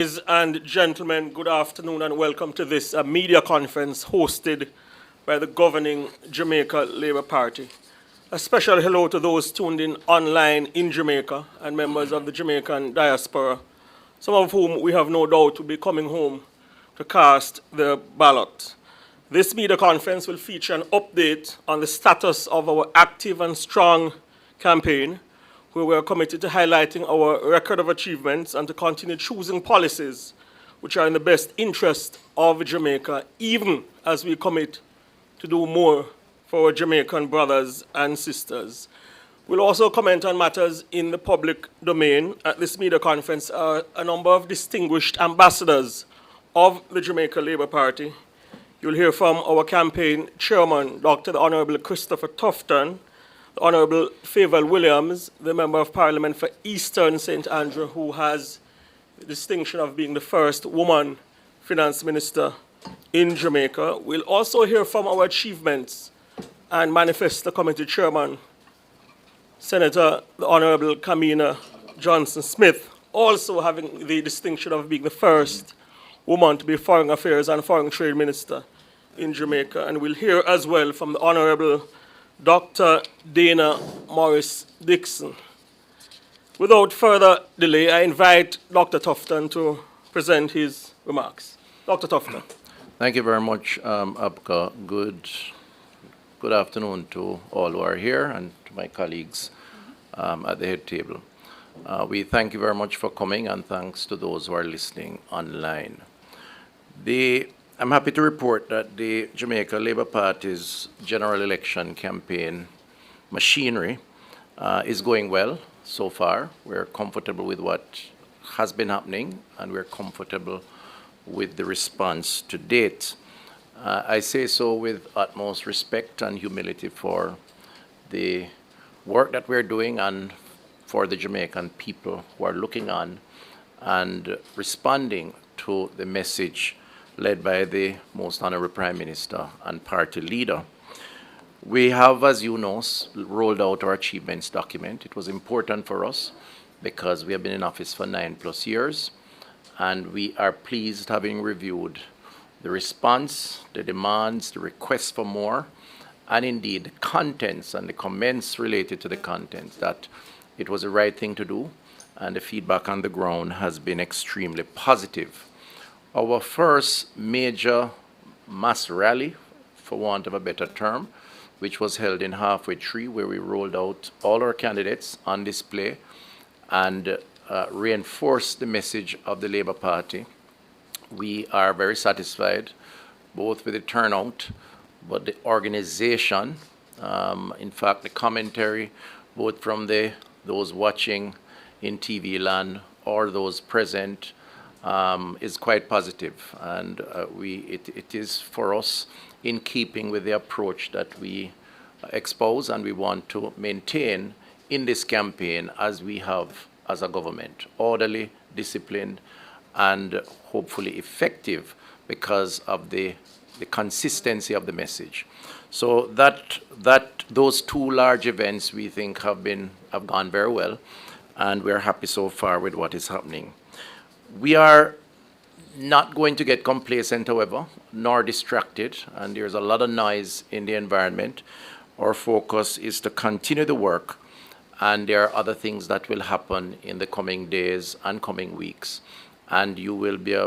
Ladies and gentlemen, good afternoon and welcome to this media conference hosted by the governing Jamaica Labour Party. A special hello to those tuned in online in Jamaica and members of the Jamaican diaspora, some of whom we have no doubt will be coming home to cast their ballot. This media conference will feature an update on the status of our active and strong campaign, where we are committed to highlighting our record of achievements and to continue choosing policies which are in the best interest of Jamaica, even as we commit to do more for our Jamaican brothers and sisters. We'll also comment on matters in the public domain. At this media conference are a number of distinguished ambassadors of the Jamaica Labour Party. You'll hear from our campaign chairman, Dr. the Honourable Christopher Tufton, the Honourable Favour Williams, the Member of Parliament for Eastern St. Andrew, who has the distinction of being the first woman finance minister in Jamaica. We'll also hear from our achievements and manifesto committee chairman, Senator the Honourable Kamina Johnson-Smith, also having the distinction of being the first woman to be Foreign Affairs and Foreign Trade Minister in Jamaica. And we'll hear as well from the Honourable Dr. Dana Morris Dixon. Without further delay, I invite Dr. Tufton to present his remarks. Dr. Tufton. Thank you very much, Abka. Good afternoon to all who are here and to my colleagues at the head table. We thank you very much for coming, and thanks to those who are listening online. I'm happy to report that the Jamaica Labour Party's general election campaign machinery is going well so far. We're comfortable with what has been happening, and we're comfortable with the response to date. I say so with utmost respect and humility for the work that we're doing and for the Jamaican people who are looking on and responding to the message led by the Most Honourable Prime Minister and party leader. We have, as you know, rolled out our achievements document. It was important for us because we have been in office for 9+ years, and we are pleased, having reviewed the response, the demands, the requests for more, and indeed the contents and the comments related to the contents, that it was the right thing to do, and the feedback on the ground has been extremely positive. Our first major mass rally, for want of a better term, which was held in Halfway Tree, where we rolled out all our candidates on display and reinforced the message of the Labour Party. We are very satisfied both with the turnout, but the organization, in fact, the commentary, both from those watching in TV land or those present, is quite positive, and it is for us in keeping with the approach that we expose and we want to maintain in this campaign as we have as a government: orderly, disciplined, and hopefully effective because of the consistency of the message. So those two large events we think have gone very well, and we're happy so far with what is happening. We are not going to get complacent, however, nor distracted, and there's a lot of noise in the environment. Our focus is to continue the work, and there are other things that will happen in the coming days and coming weeks, and you will be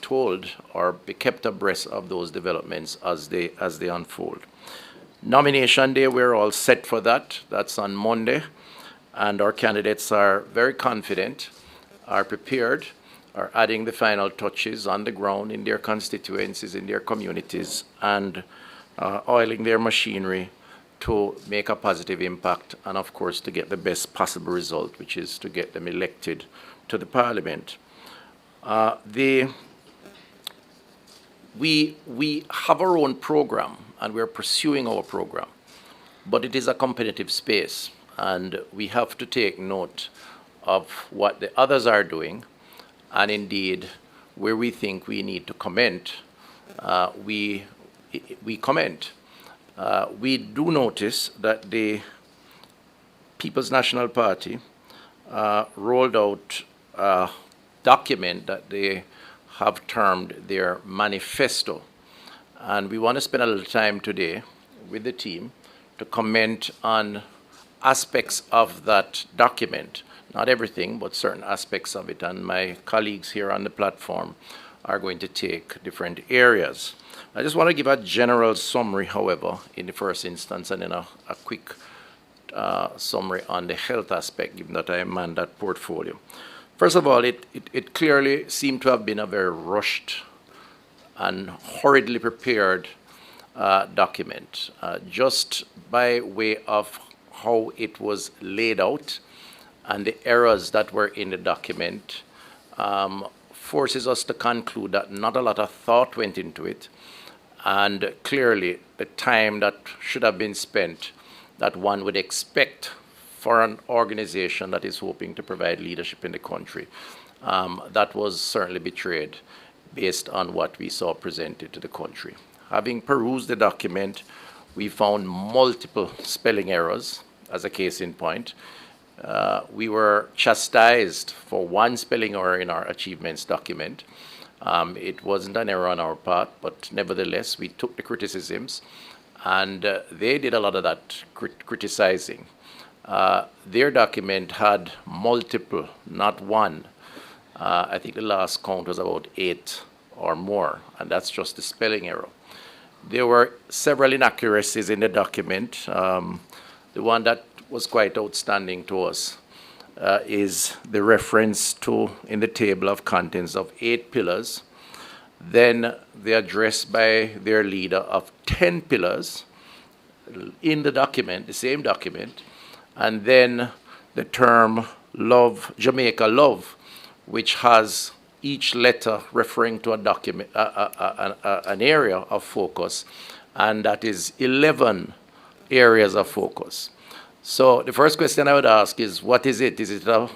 told or be kept abreast of those developments as they unfold. Nomination day, we're all set for that. That's on Monday, and our candidates are very confident, are prepared, are adding the final touches on the ground in their constituencies, in their communities, and oiling their machinery to make a positive impact and, of course, to get the best possible result, which is to get them elected to the Parliament. We have our own program, and we're pursuing our program, but it is a competitive space, and we have to take note of what the others are doing, and indeed where we think we need to comment, we comment. We do notice that the People's National Party rolled out document that they have termed their manifesto. And we want to spend a little time today with the team to comment on aspects of that document. Not everything, but certain aspects of it. And my colleagues here on the platform are going to take different areas. I just want to give a general summary, however, in the first instance, and then a quick summary on the health aspect, given that I man that portfolio. First of all, it clearly seemed to have been a very rushed and hurriedly prepared document, just by way of how it was laid out and the errors that were in the document. Forces us to conclude that not a lot of thought went into it, and clearly the time that should have been spent that one would expect for an organization that is hoping to provide leadership in the country, that was certainly betrayed based on what we saw presented to the country. Having perused the document, we found multiple spelling errors, as a case in point. We were chastised for one spelling error in our achievements document. It wasn't an error on our part, but nevertheless, we took the criticisms, and they did a lot of that criticizing. Their document had multiple, not one. I think the last count was about 8 or more, and that's just the spelling error. There were several inaccuracies in the document. The one that was quite outstanding to us is the reference to, in the table of contents, of 8 pillars, then the address by their leader of 10 pillars in the document, the same document, and then the term love, Jamaica love, which has each letter referring to a document, an area of focus, and that is 11 areas of focus. So the first question I would ask is, what is it? Is it a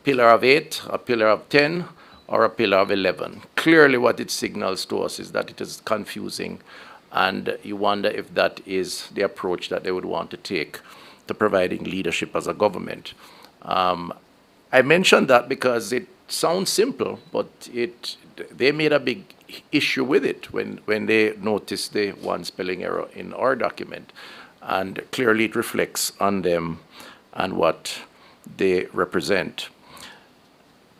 pillar of 8, a pillar of 10, or a pillar of 11? Clearly what it signals to us is that it is confusing, and you wonder if that is the approach that they would want to take to providing leadership as a government. I mentioned that because it sounds simple, but they made a big issue with it when they noticed the one spelling error in our document. And clearly it reflects on them and what they represent.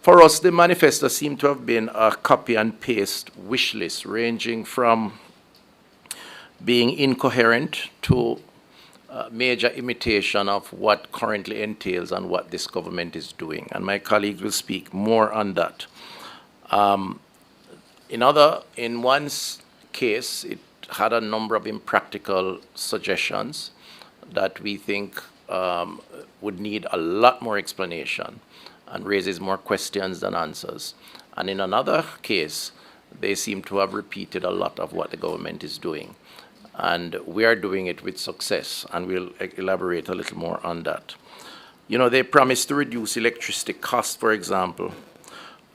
For us, the manifesto seemed to have been a copy and paste wish list, ranging from being incoherent to major imitation of what currently entails and what this government is doing. And my colleagues will speak more on that. In one case, it had a number of impractical suggestions that we think would need a lot more explanation and raises more questions than answers. And in another case, they seem to have repeated a lot of what the government is doing. And we are doing it with success, and we'll elaborate a little more on that. You know, they promised to reduce electricity costs, for example.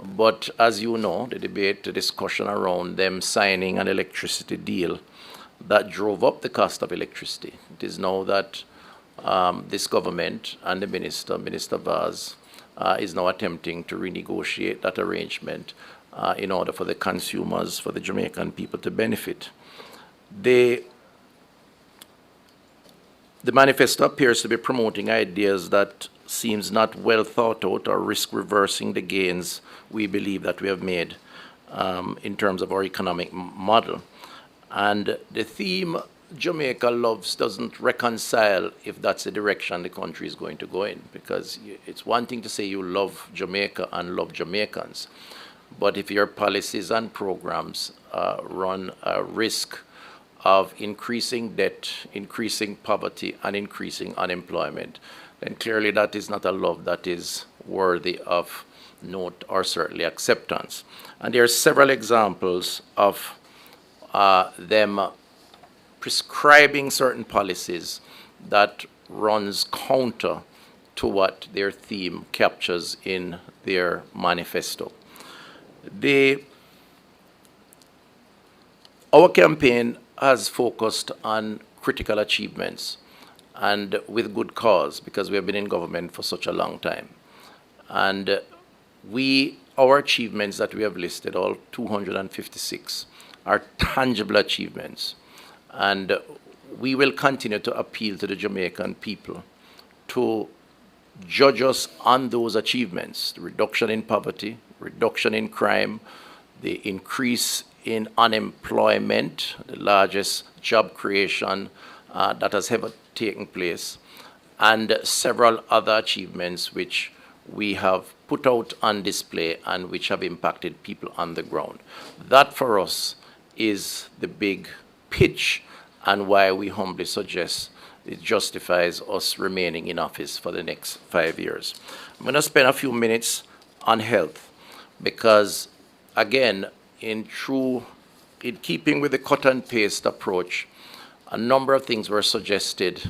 But as you know, the debate, the discussion around them signing an electricity deal that drove up the cost of electricity. It is now that this government and the Minister Vaz, is now attempting to renegotiate that arrangement in order for the consumers, for the Jamaican people to benefit. The manifesto appears to be promoting ideas that seems not well thought out or risk reversing the gains we believe that we have made in terms of our economic model. And the theme Jamaica loves doesn't reconcile if that's the direction the country is going to go in, because it's one thing to say you love Jamaica and love Jamaicans, but if your policies and programs run a risk of increasing debt, increasing poverty, and increasing unemployment, then clearly that is not a love that is worthy of note or certainly acceptance. And there are several examples of them prescribing certain policies that runs counter to what their theme captures in their manifesto. Our campaign has focused on critical achievements, and with good cause, because we have been in government for such a long time. And our achievements that we have listed, all 256, are tangible achievements. And we will continue to appeal to the Jamaican people to judge us on those achievements: the reduction in poverty, reduction in crime, the increase in unemployment, the largest job creation that has ever taken place, and several other achievements which we have put out on display and which have impacted people on the ground. That for us is the big pitch, and why we humbly suggest it justifies us remaining in office for the next 5 years. I'm going to spend a few minutes on health because, again, in keeping with the cut and paste approach, a number of things were suggested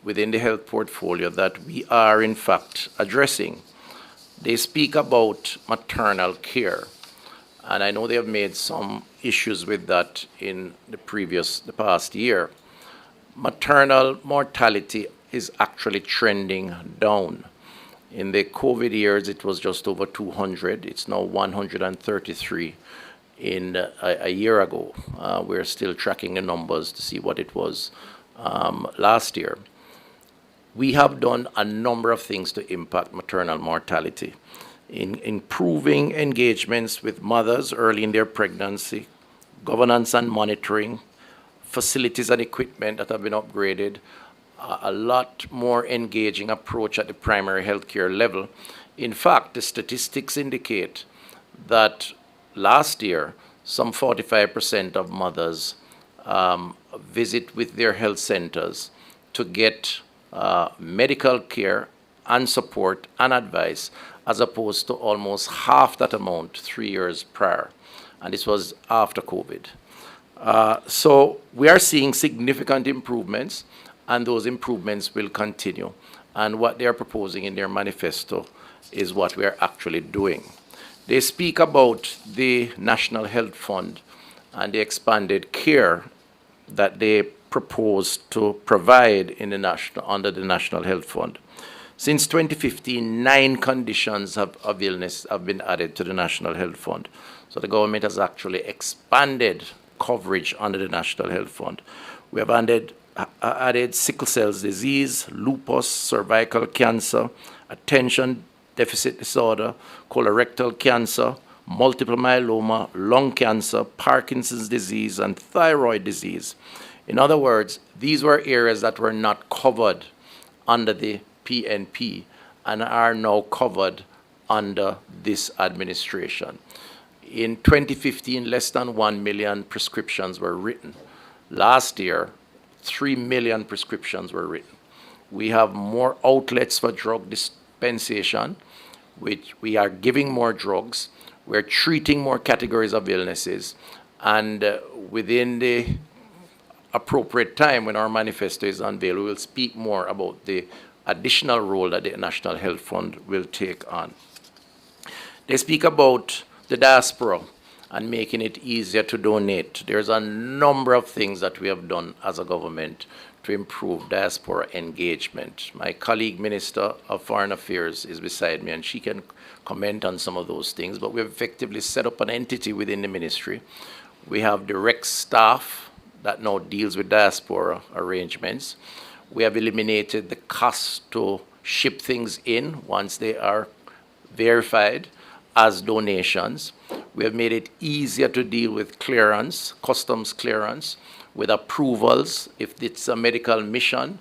within the health portfolio that we are in fact addressing. They speak about maternal care, and I know they have made some issues with that in the past year. Maternal mortality is actually trending down. In the COVID years, it was just over 200. It's now 133 in a year ago. We're still tracking the numbers to see what it was last year. We have done a number of things to impact maternal mortality, in improving engagements with mothers early in their pregnancy, governance and monitoring, facilities and equipment that have been upgraded, a lot more engaging approach at the primary healthcare level. In fact, the statistics indicate that last year, some 45% of mothers visit with their health centers to get medical care and support and advice, as opposed to almost half that amount 3 years prior. And this was after COVID. So we are seeing significant improvements, and those improvements will continue. And what they are proposing in their manifesto is what we are actually doing. They speak about the National Health Fund and the expanded care that they propose to provide under the National Health Fund. Since 2015, 9 conditions of illness have been added to the National Health Fund. So the government has actually expanded coverage under the National Health Fund. We have added sickle cell disease, lupus, cervical cancer, attention deficit disorder, colorectal cancer, multiple myeloma, lung cancer, Parkinson's disease, and thyroid disease. In other words, these were areas that were not covered under the PNP and are now covered under this administration. In 2015, less than 1 million prescriptions were written. Last year, 3 million prescriptions were written. We have more outlets for drug dispensation, which we are giving more drugs. We're treating more categories of illnesses. And within the appropriate time, when our manifesto is unveiled, we will speak more about the additional role that the National Health Fund will take on. They speak about the diaspora and making it easier to donate. There's a number of things that we have done as a government to improve diaspora engagement. My colleague, Minister of Foreign Affairs, is beside me, and she can comment on some of those things, but we've effectively set up an entity within the ministry. We have direct staff that now deals with diaspora arrangements. We have eliminated the cost to ship things in once they are verified as donations. We have made it easier to deal with clearance, customs clearance, with approvals if it's a medical mission.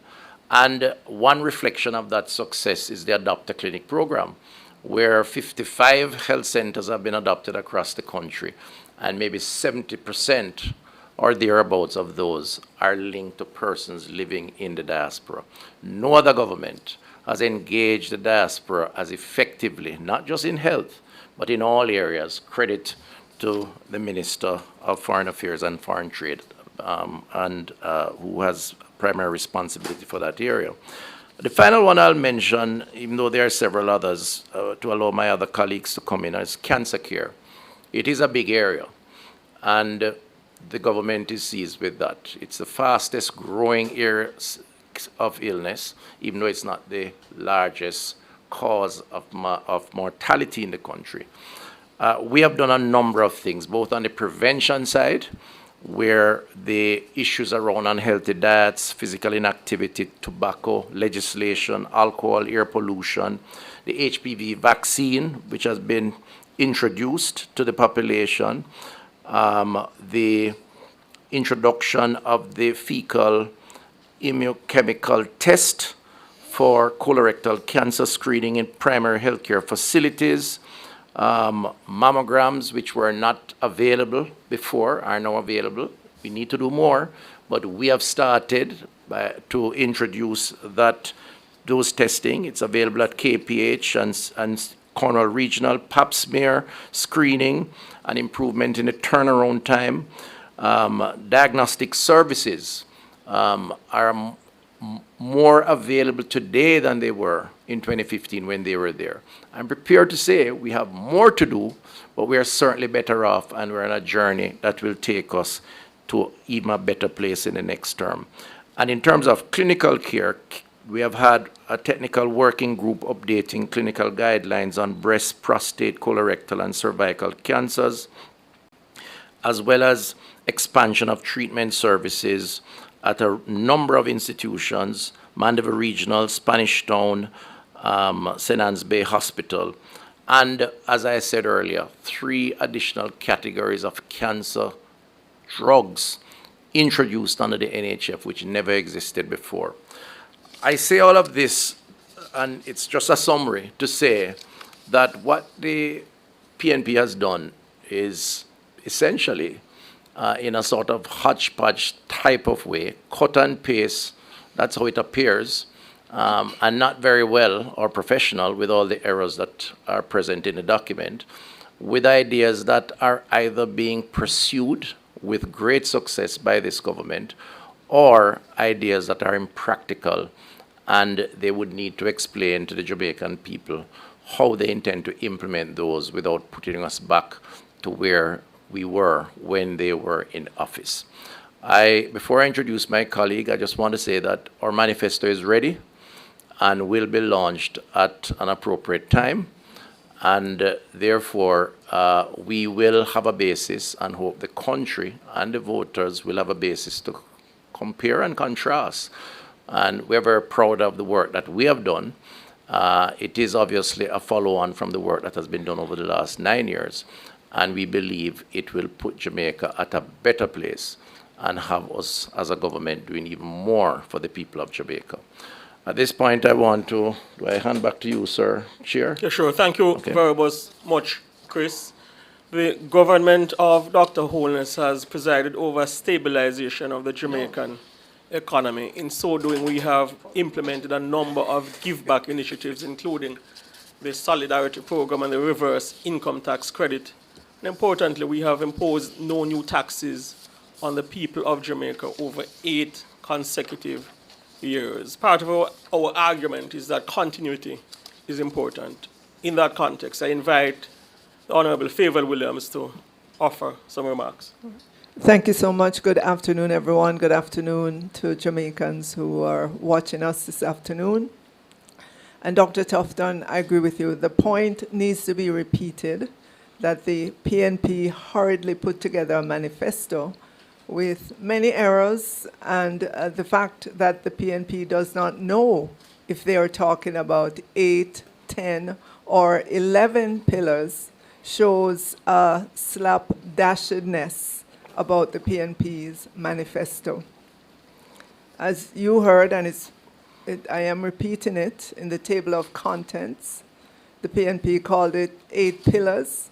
And one reflection of that success is the Adopt a Clinic program, where 55 health centers have been adopted across the country, and maybe 70% or thereabouts of those are linked to persons living in the diaspora. No other government has engaged the diaspora as effectively, not just in health, but in all areas. Credit to the Minister of Foreign Affairs and Foreign Trade, who has primary responsibility for that area. The final one I'll mention, even though there are several others, to allow my other colleagues to come in, is cancer care. It is a big area, and the government is seized with that. It's the fastest growing area of illness, even though it's not the largest cause of mortality in the country. We have done a number of things, both on the prevention side, where the issues around unhealthy diets, physical inactivity, tobacco legislation, alcohol, air pollution, the HPV vaccine, which has been introduced to the population, the introduction of the fecal immunochemical test for colorectal cancer screening in primary healthcare facilities, mammograms, which were not available before, are now available. We need to do more, but we have started to introduce those testing. It's available at KPH and Cornwall Regional, pap smear screening, and improvement in the turnaround time. Diagnostic services are more available today than they were in 2015 when they were there. I'm prepared to say we have more to do, but we are certainly better off, and we're on a journey that will take us to even a better place in the next term. And in terms of clinical care, we have had a technical working group updating clinical guidelines on breast, prostate, colorectal, and cervical cancers, as well as expansion of treatment services at a number of institutions, Mandeville Regional, Spanish Town, St. Anne's Bay Hospital, and, as I said earlier, 3 additional categories of cancer drugs introduced under the NHF, which never existed before. I say all of this, and it's just a summary, to say that what the PNP has done is essentially, in a sort of hodgepodge type of way, cut and paste, that's how it appears, and not very well or professional with all the errors that are present in the document, with ideas that are either being pursued with great success by this government or ideas that are impractical, and they would need to explain to the Jamaican people how they intend to implement those without putting us back to where we were when they were in office. Before I introduce my colleague, I just want to say that our manifesto is ready and will be launched at an appropriate time. And therefore, we will have a basis and hope the country and the voters will have a basis to compare and contrast. And we're very proud of the work that we have done. It is obviously a follow-on from the work that has been done over the last 9 years. And we believe it will put Jamaica at a better place and have us as a government doing even more for the people of Jamaica. At this point, do I hand back to you, sir, Chair? Yeah, sure. Thank you very much, Chris. The government of Dr. Holness has presided over stabilization of the Jamaican economy. In so doing, we have implemented a number of give-back initiatives, including the Solidarity Program and the reverse income tax credit. And importantly, we have imposed no new taxes on the people of Jamaica over 8 consecutive years. Part of our argument is that continuity is important. In that context, I invite the Honorable Favour Williams to offer some remarks. Thank you so much. Good afternoon, everyone. Good afternoon to Jamaicans who are watching us this afternoon. And Dr. Tufton, I agree with you. The point needs to be repeated that the PNP hurriedly put together a manifesto with many errors, and the fact that the PNP does not know if they are talking about 8, 10, or 11 pillars shows a slapdashedness about the PNP's manifesto. As you heard, and I am repeating it in the table of contents, the PNP called it 8 pillars.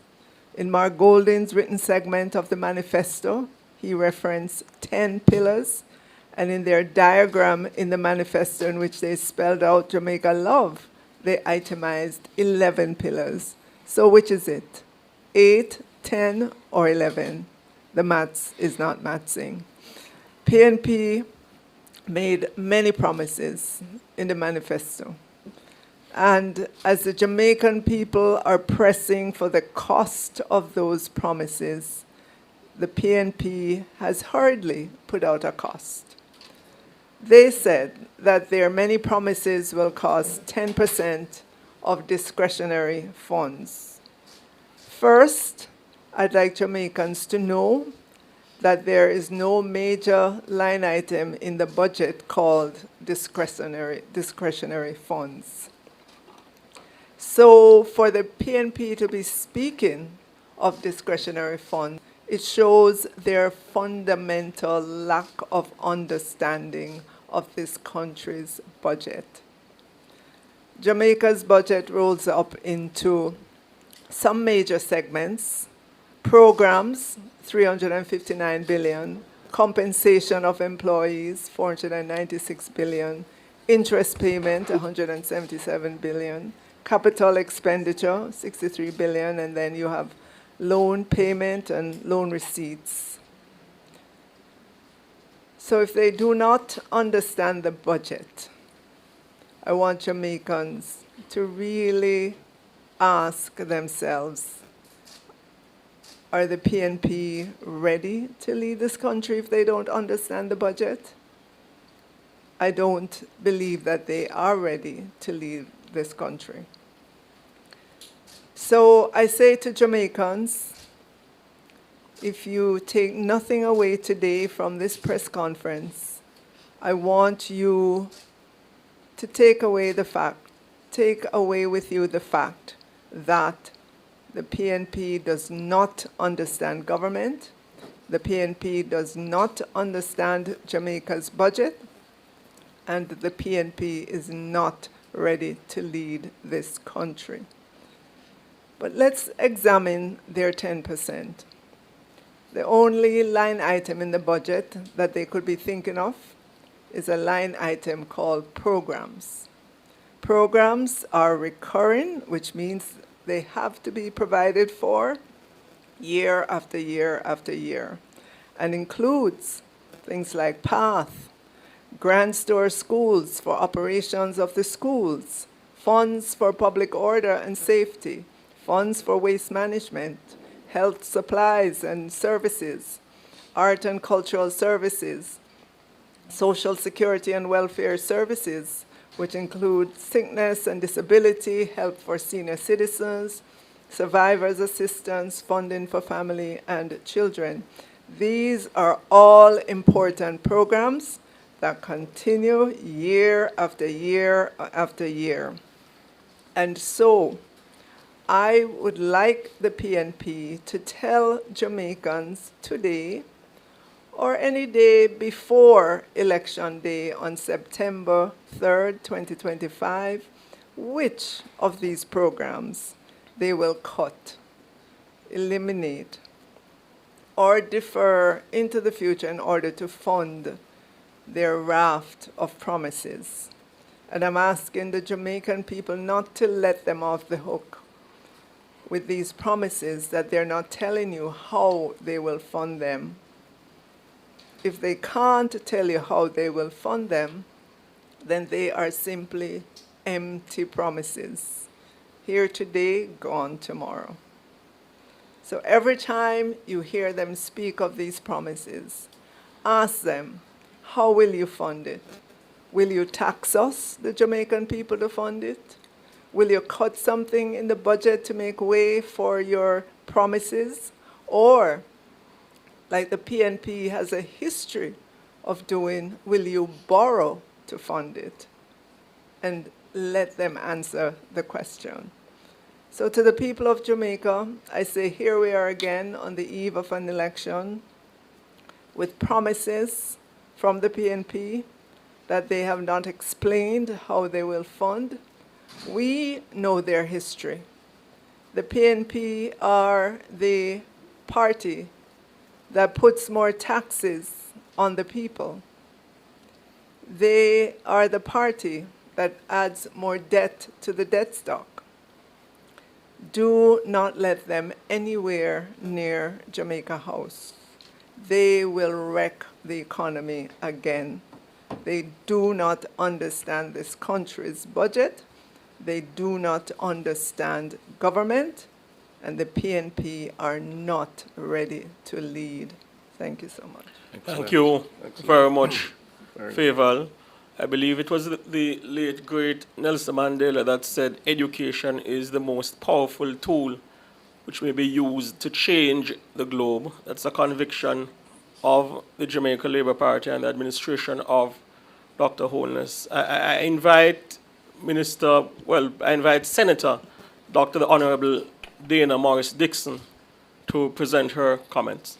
In Mark Golding's written segment of the manifesto, he referenced 10 pillars, and in their diagram in the manifesto in which they spelled out Jamaica Love, they itemized 11 pillars. So which is it? 8, 10, or 11? The maths is not mathsing. PNP made many promises in the manifesto. And as the Jamaican people are pressing for the cost of those promises, the PNP has hurriedly put out a cost. They said that their many promises will cost 10% of discretionary funds. First, I'd like Jamaicans to know that there is no major line item in the budget called discretionary funds. So for the PNP to be speaking of discretionary funds, it shows their fundamental lack of understanding of this country's budget. Jamaica's budget rolls up into some major segments: programs, 359 billion, compensation of employees, 496 billion, interest payment, 177 billion, capital expenditure, 63 billion, and then you have loan payment and loan receipts. So if they do not understand the budget, I want Jamaicans to really ask themselves, are the PNP ready to lead this country if they don't understand the budget? I don't believe that they are ready to lead this country. So I say to Jamaicans, if you take nothing away today from this press conference, I want you to take away with you the fact that the PNP does not understand government. The PNP does not understand Jamaica's budget. And the PNP is not ready to lead this country. But let's examine their 10%. The only line item in the budget that they could be thinking of is a line item called programs. Programs are recurring, which means they have to be provided for year after year after year, and includes things like PATH, Grand Store schools for operations of the schools, funds for public order and safety, funds for waste management, health supplies and services, art and cultural services, social security and welfare services, which include sickness and disability, help for senior citizens, survivors assistance, funding for family and children. These are all important programs that continue year after year after year. And so I would like the PNP to tell Jamaicans today or any day before Election Day on September 3rd, 2025, which of these programs they will cut, eliminate, or defer into the future in order to fund their raft of promises. And I'm asking the Jamaican people not to let them off the hook with these promises that they're not telling you how they will fund them. If they can't tell you how they will fund them, then they are simply empty promises. Here today, gone tomorrow. So every time you hear them speak of these promises, ask them, how will you fund it? Will you tax us, the Jamaican people, to fund it? Will you cut something in the budget to make way for your promises? Or, like the PNP has a history of doing, will you borrow to fund it? And let them answer the question. So to the people of Jamaica, I say here we are again on the eve of an election with promises from the PNP that they have not explained how they will fund. We know their history. The PNP are the party that puts more taxes on the people. They are the party that adds more debt to the debt stock. Do not let them anywhere near Jamaica House. They will wreck the economy again. They do not understand this country's budget. They do not understand government, and the PNP are not ready to lead. Thank you so much. Thank you very much, Favour. I believe it was the late, great Nelson Mandela that said education is the most powerful tool which may be used to change the globe. That's a conviction of the Jamaica Labour Party and the administration of Dr. Holness. I invite I invite Senator Dr. the Honorable Dana Morris Dixon to present her comments.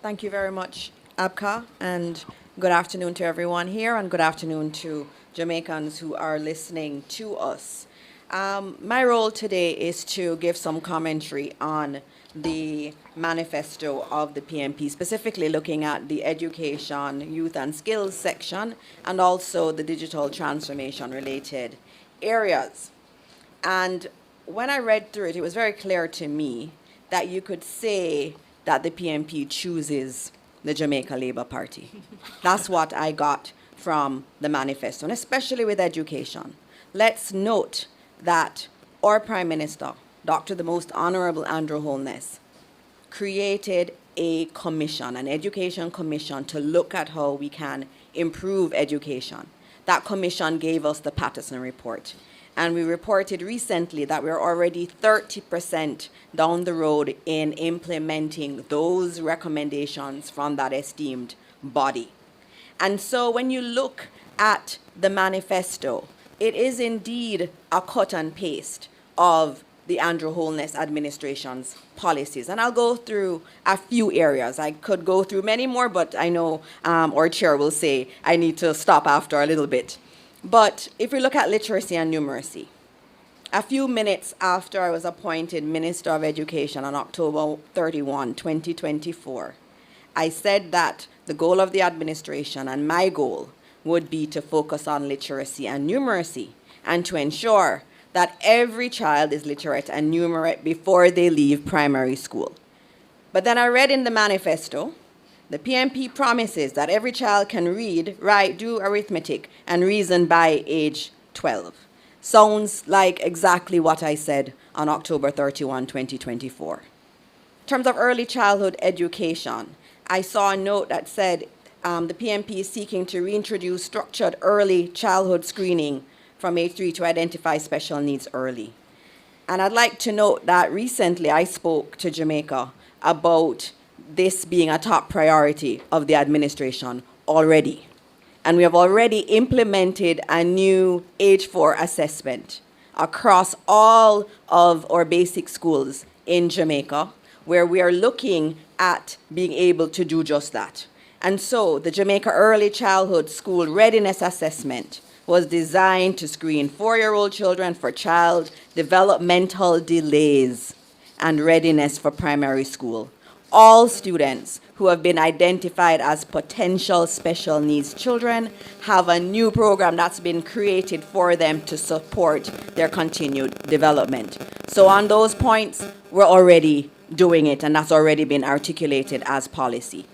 Thank you very much, Abka, and good afternoon to everyone here, and good afternoon to Jamaicans who are listening to us. My role today is to give some commentary on the manifesto of the PNP, specifically looking at the education, youth and skills section, and also the digital transformation related areas. And when I read through it, it was very clear to me that you could say that the PNP chooses the Jamaica Labour Party. That's what I got from the manifesto, and especially with education. Let's note that our Prime Minister, Dr. the Most Honorable Andrew Holness, created a commission, an education commission, to look at how we can improve education. That commission gave us the Patterson Report. And we reported recently that we're already 30% down the road in implementing those recommendations from that esteemed body. And so when you look at the manifesto, it is indeed a cut and paste of the Andrew Holness administration's policies. And I'll go through a few areas. I could go through many more, but I know our chair will say I need to stop after a little bit. But if we look at literacy and numeracy, a few minutes after I was appointed Minister of Education on October 31, 2024, I said that the goal of the administration and my goal would be to focus on literacy and numeracy and to ensure that every child is literate and numerate before they leave primary school. But then I read in the manifesto, the PNP promises that every child can read, write, do arithmetic, and reason by age 12. Sounds like exactly what I said on October 31, 2024. In terms of early childhood education, I saw a note that said the PNP is seeking to reintroduce structured early childhood screening from age 3 to identify special needs early. And I'd like to note that recently I spoke to Jamaica about this being a top priority of the administration already. And we have already implemented a new age 4 assessment across all of our basic schools in Jamaica, where we are looking at being able to do just that. And so the Jamaica Early Childhood School Readiness Assessment was designed to screen 4-year-old children for child developmental delays and readiness for primary school. All students who have been identified as potential special needs children have a new program that's been created for them to support their continued development. So on those points, we're already doing it, and that's already been articulated as policy.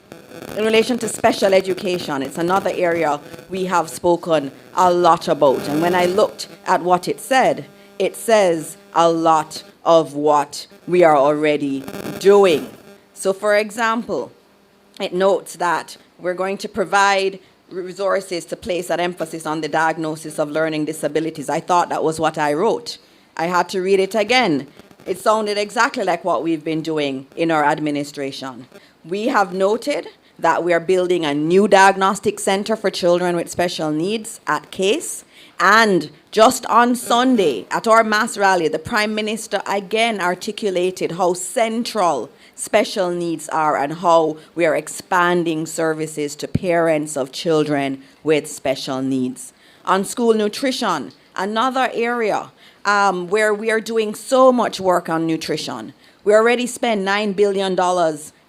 In relation to special education, it's another area we have spoken a lot about. And when I looked at what it says a lot of what we are already doing. So for example, it notes that we're going to provide resources to place an emphasis on the diagnosis of learning disabilities. I thought that was what I wrote. I had to read it again. It sounded exactly like what we've been doing in our administration. We have noted that we are building a new diagnostic center for children with special needs at CASE. And just on Sunday, at our mass rally, the Prime Minister again articulated how central special needs are and how we are expanding services to parents of children with special needs. On school nutrition, another area where we are doing so much work on nutrition. We already spend $9 billion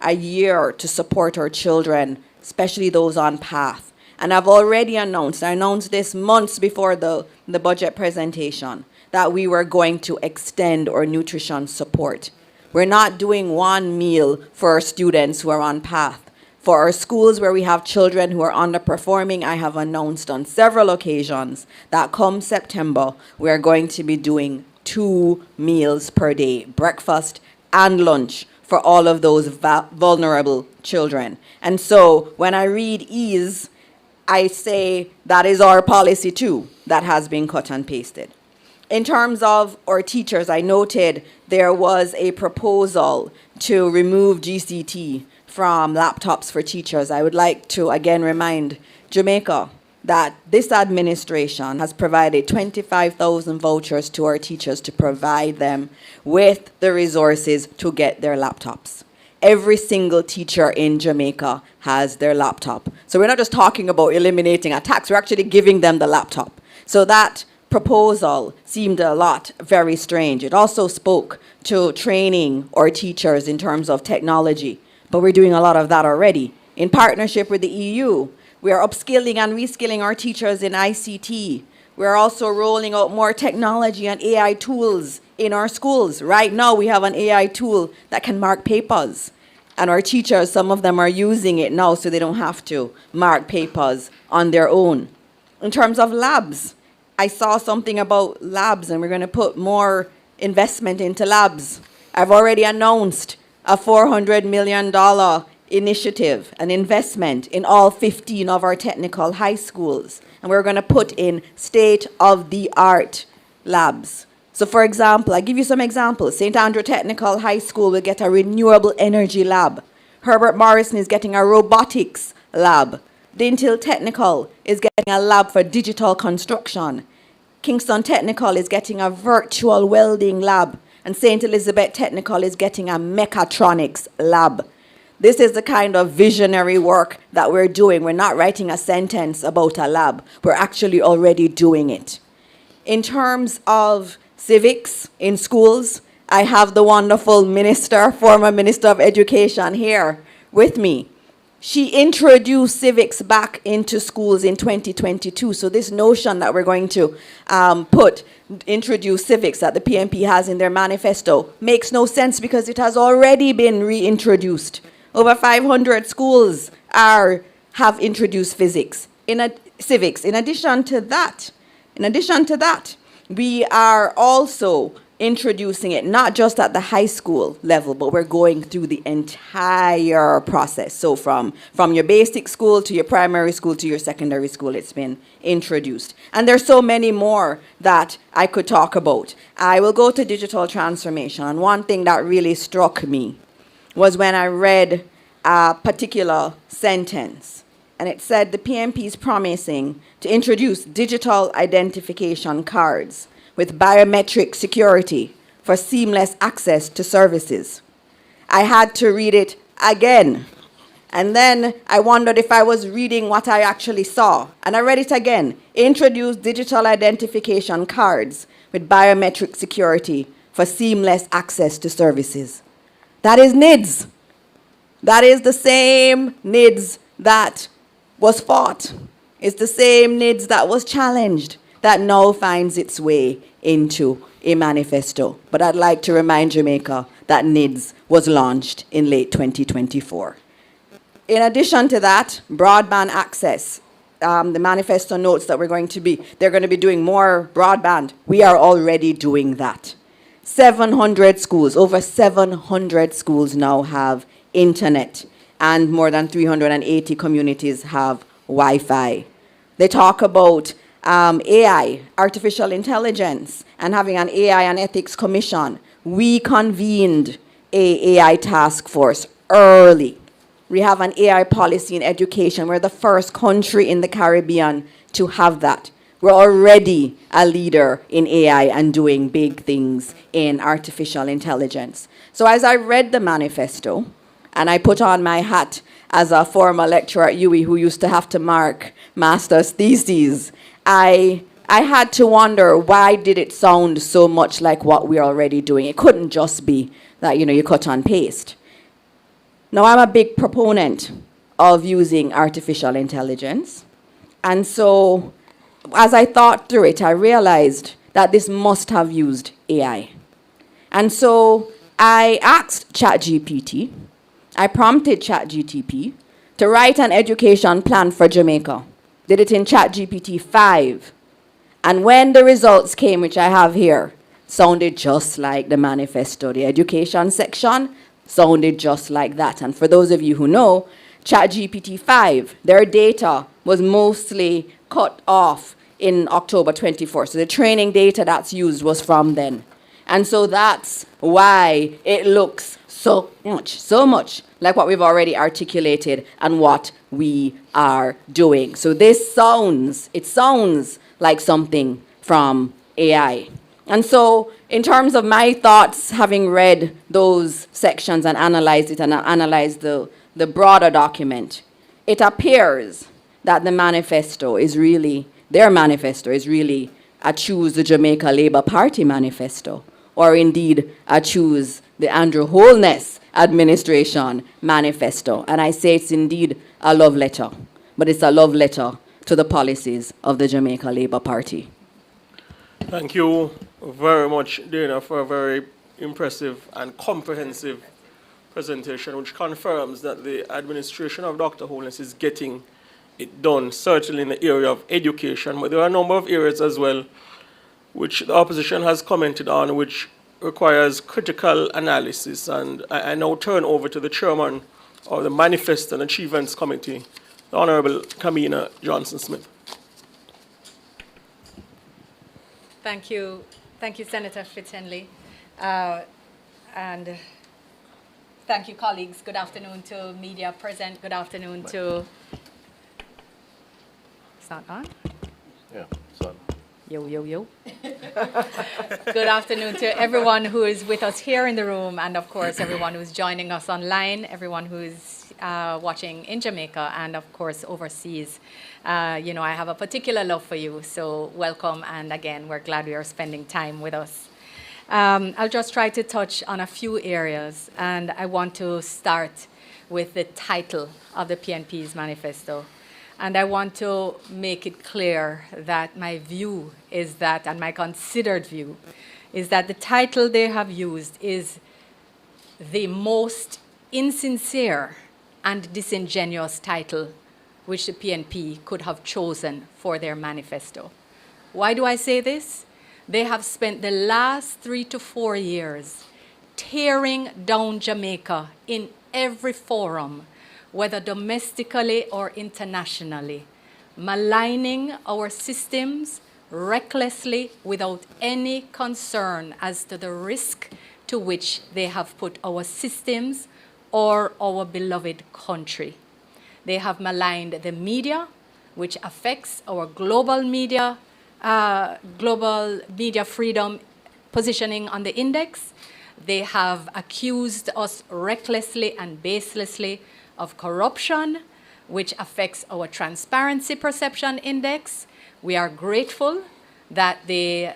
a year to support our children, especially those on PATH. And I've already announced, I announced this months before the budget presentation, that we were going to extend our nutrition support. We're not doing one meal for our students who are on PATH. For our schools where we have children who are underperforming, I have announced on several occasions that come September, we're going to be doing 2 meals per day, breakfast and lunch, for all of those vulnerable children. And so when I read ease, I say that is our policy too, that has been cut and pasted. In terms of our teachers, I noted there was a proposal to remove GCT from laptops for teachers. I would like to again remind Jamaica that this administration has provided 25,000 vouchers to our teachers to provide them with the resources to get their laptops. Every single teacher in Jamaica has their laptop. So we're not just talking about eliminating a tax, we're actually giving them the laptop. So that proposal seemed a lot very strange. It also spoke to training our teachers in terms of technology, but we're doing a lot of that already. In partnership with the EU, we are upskilling and reskilling our teachers in ICT. We're also rolling out more technology and AI tools in our schools. Right now, we have an AI tool that can mark papers. And our teachers, some of them are using it now so they don't have to mark papers on their own. In terms of labs, I saw something about labs, and we're going to put more investment into labs. I've already announced a $400 million initiative, an investment in all 15 of our technical high schools. And we're going to put in state-of-the-art labs. So for example, I give you some examples. St. Andrew Technical High School will get a renewable energy lab. Herbert Morrison is getting a robotics lab. Dintil Technical is getting a lab for digital construction. Kingston Technical is getting a virtual welding lab. And St. Elizabeth Technical is getting a mechatronics lab. This is the kind of visionary work that we're doing. We're not writing a sentence about a lab. We're actually already doing it. In terms of civics in schools, I have the wonderful minister, former Minister of Education here with me. She introduced civics back into schools in 2022. So this notion that we're going to introduce civics that the PNP has in their manifesto makes no sense because it has already been reintroduced. Over 500 schools have introduced civics. In addition to that, we are also introducing it not just at the high school level, but we're going through the entire process. So from your basic school to your primary school to your secondary school, it's been introduced. And there's so many more that I could talk about. I will go to digital transformation. And one thing that really struck me was when I read a particular sentence. And it said the PNP is promising to introduce digital identification cards with biometric security for seamless access to services. I had to read it again. And then I wondered if I was reading what I actually saw. And I read it again. Introduce digital identification cards with biometric security for seamless access to services. That is NIDS. That is the same NIDS that was fought. It's the same NIDS that was challenged that now finds its way into a manifesto. But I'd like to remind Jamaica that NIDS was launched in late 2024. In addition to that, broadband access. The manifesto notes that they're going to be doing more broadband. We are already doing that. 700 schools, over 700 schools now have internet, and more than 380 communities have Wi-Fi. They talk about AI, artificial intelligence, and having an AI and ethics commission. We convened a AI task force early. We have an AI policy in education. We're the first country in the Caribbean to have that. We're already a leader in AI and doing big things in artificial intelligence. So as I read the manifesto, and I put on my hat as a former lecturer at UWI who used to have to mark master's theses, I had to wonder, why did it sound so much like what we're already doing? It couldn't just be that, you cut and paste. Now, I'm a big proponent of using artificial intelligence. And so as I thought through it, I realized that this must have used AI. And so I asked ChatGPT, I prompted ChatGPT to write an education plan for Jamaica. Did it in ChatGPT 5. And when the results came, which I have here, sounded just like the manifesto. The education section sounded just like that. And for those of you who know, ChatGPT 5, their data was mostly cut off in October 24. So the training data that's used was from then. And so that's why it looks so much like what we've already articulated and what we are doing. So this sounds like something from AI. And so in terms of my thoughts, having read those sections and analyzed it and analyzed the broader document, it appears that their manifesto is really a Choose the Jamaica Labour Party manifesto, or indeed a Choose the Andrew Holness Administration manifesto. And I say it's indeed a love letter, but it's a love letter to the policies of the Jamaica Labour Party. Thank you very much, Dana, for a very impressive and comprehensive presentation, which confirms that the administration of Dr. Holness is getting it done, certainly in the area of education. But there are a number of areas as well which the opposition has commented on, which requires critical analysis. And I now turn over to the chairman of the Manifesto and Achievements Committee, the Honorable Kamina Johnson-Smith. Thank you, Senator Fitzhenley. And thank you, colleagues. Good afternoon to media present. Good afternoon to... It's not on? Yeah, so. Yo. Good afternoon to everyone who is with us here in the room, and of course everyone who's joining us online, everyone who's watching in Jamaica, and of course overseas. I have a particular love for you, so welcome, and again, we're glad you are spending time with us. I'll just try to touch on a few areas, and I want to start with the title of the PNP's manifesto. And I want to make it clear that my view is that, and my considered view, is that the title they have used is the most insincere and disingenuous title which the PNP could have chosen for their manifesto. Why do I say this? They have spent the last 3 to 4 years tearing down Jamaica in every forum, whether domestically or internationally, maligning our systems recklessly without any concern as to the risk to which they have put our systems or our beloved country. They have maligned the media, which affects our global media freedom positioning on the index. They have accused us recklessly and baselessly of corruption, which affects our transparency perception index. We are grateful that the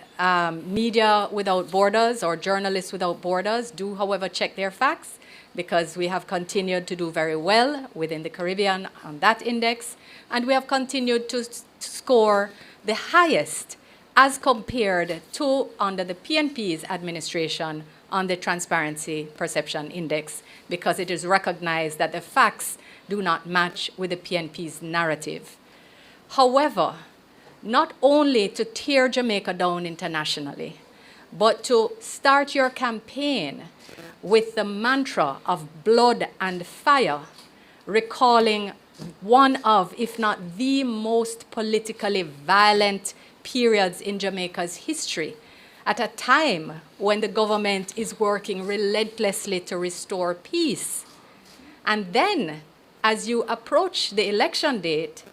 Media Without Borders or Journalists Without Borders do, however, check their facts, because we have continued to do very well within the Caribbean on that index, and we have continued to score the highest as compared to under the PNP's administration on the Transparency Perception Index, because it is recognized that the facts do not match with the PNP's narrative. However, not only to tear Jamaica down internationally, but to start your campaign with the mantra of blood and fire, recalling one of, if not the most politically violent periods in Jamaica's history, at a time when the government is working relentlessly to restore peace. And then, as you approach the election date,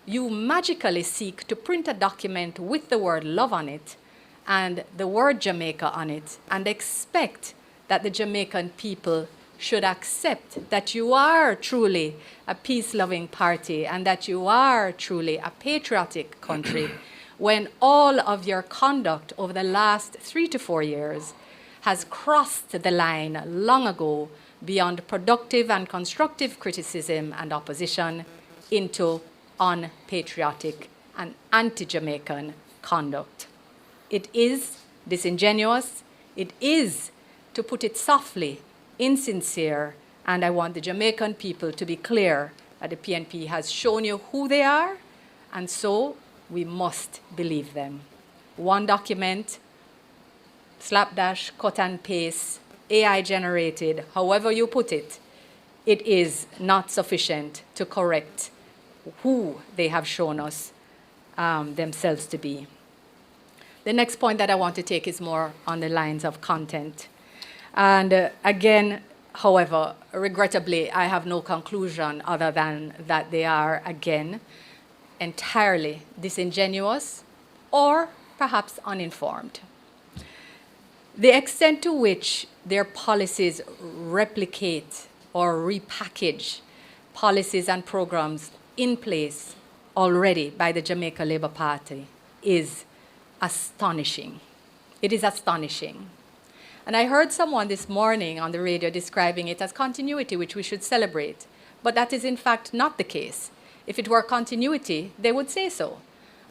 you magically seek to print a document with the word love on it and the word Jamaica on it, and expect that the Jamaican people should accept that you are truly a peace-loving party and that you are truly a patriotic country, when all of your conduct over the last 3 to 4 years has crossed the line long ago beyond productive and constructive criticism and opposition into unpatriotic and anti-Jamaican conduct. It is disingenuous, it is, to put it softly, insincere, and I want the Jamaican people to be clear that the PNP has shown you who they are, and so we must believe them. One document, slapdash, cut and paste, AI generated, however you put it, it is not sufficient to correct who they have shown us themselves to be. The next point that I want to take is more on the lines of content. And again, however, regrettably, I have no conclusion other than that they are, again, entirely disingenuous or perhaps uninformed. The extent to which their policies replicate or repackage policies and programs in place already by the Jamaica Labour Party is astonishing. It is astonishing. And I heard someone this morning on the radio describing it as continuity, which we should celebrate. But that is in fact not the case. If it were continuity, they would say so.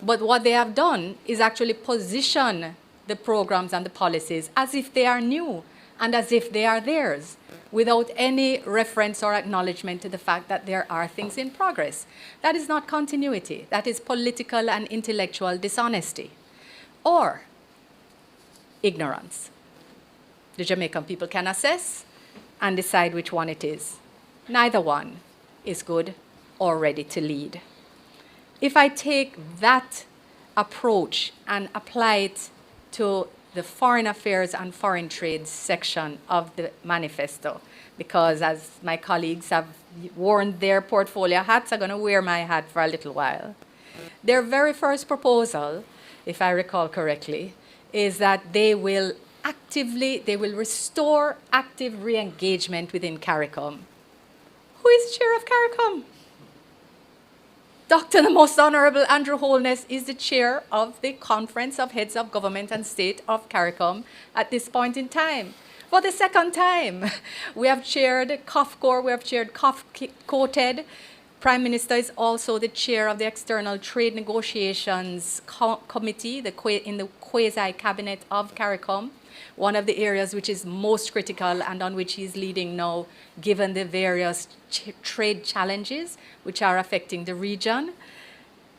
But what they have done is actually position the programs and the policies as if they are new and as if they are theirs, without any reference or acknowledgement to the fact that there are things in progress. That is not continuity. That is political and intellectual dishonesty or ignorance. The Jamaican people can assess and decide which one it is. Neither one is good or ready to lead. If I take that approach and apply it to the foreign affairs and foreign trade section of the manifesto, because as my colleagues have worn their portfolio hats, I'm going to wear my hat for a little while. Their very first proposal, if I recall correctly, is that they will restore active re-engagement within CARICOM. Who is chair of CARICOM? Dr. the Most Honorable Andrew Holness is the chair of the Conference of Heads of Government and State of CARICOM at this point in time. For the second time, we have chaired COFCOR, we have chaired COTED. Prime Minister is also the chair of the External Trade Negotiations Committee in the quasi-cabinet of CARICOM, one of the areas which is most critical and on which he's leading now, given the various trade challenges which are affecting the region.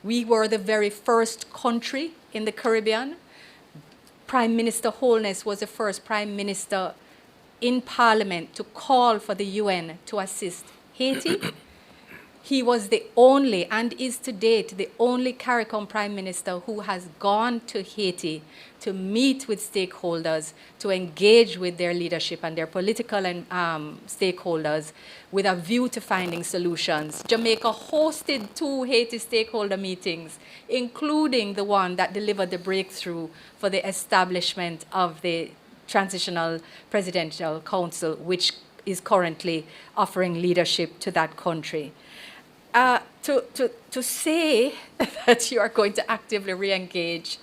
We were the very first country in the Caribbean. Prime Minister Holness was the first Prime Minister in Parliament to call for the UN to assist Haiti. He was the only, and is to date, the only CARICOM Prime Minister who has gone to Haiti to meet with stakeholders, to engage with their leadership and their political and stakeholders with a view to finding solutions. Jamaica hosted 2 Haiti stakeholder meetings, including the one that delivered the breakthrough for the establishment of the Transitional Presidential Council, which is currently offering leadership to that country. To say that you are going to actively re-engage,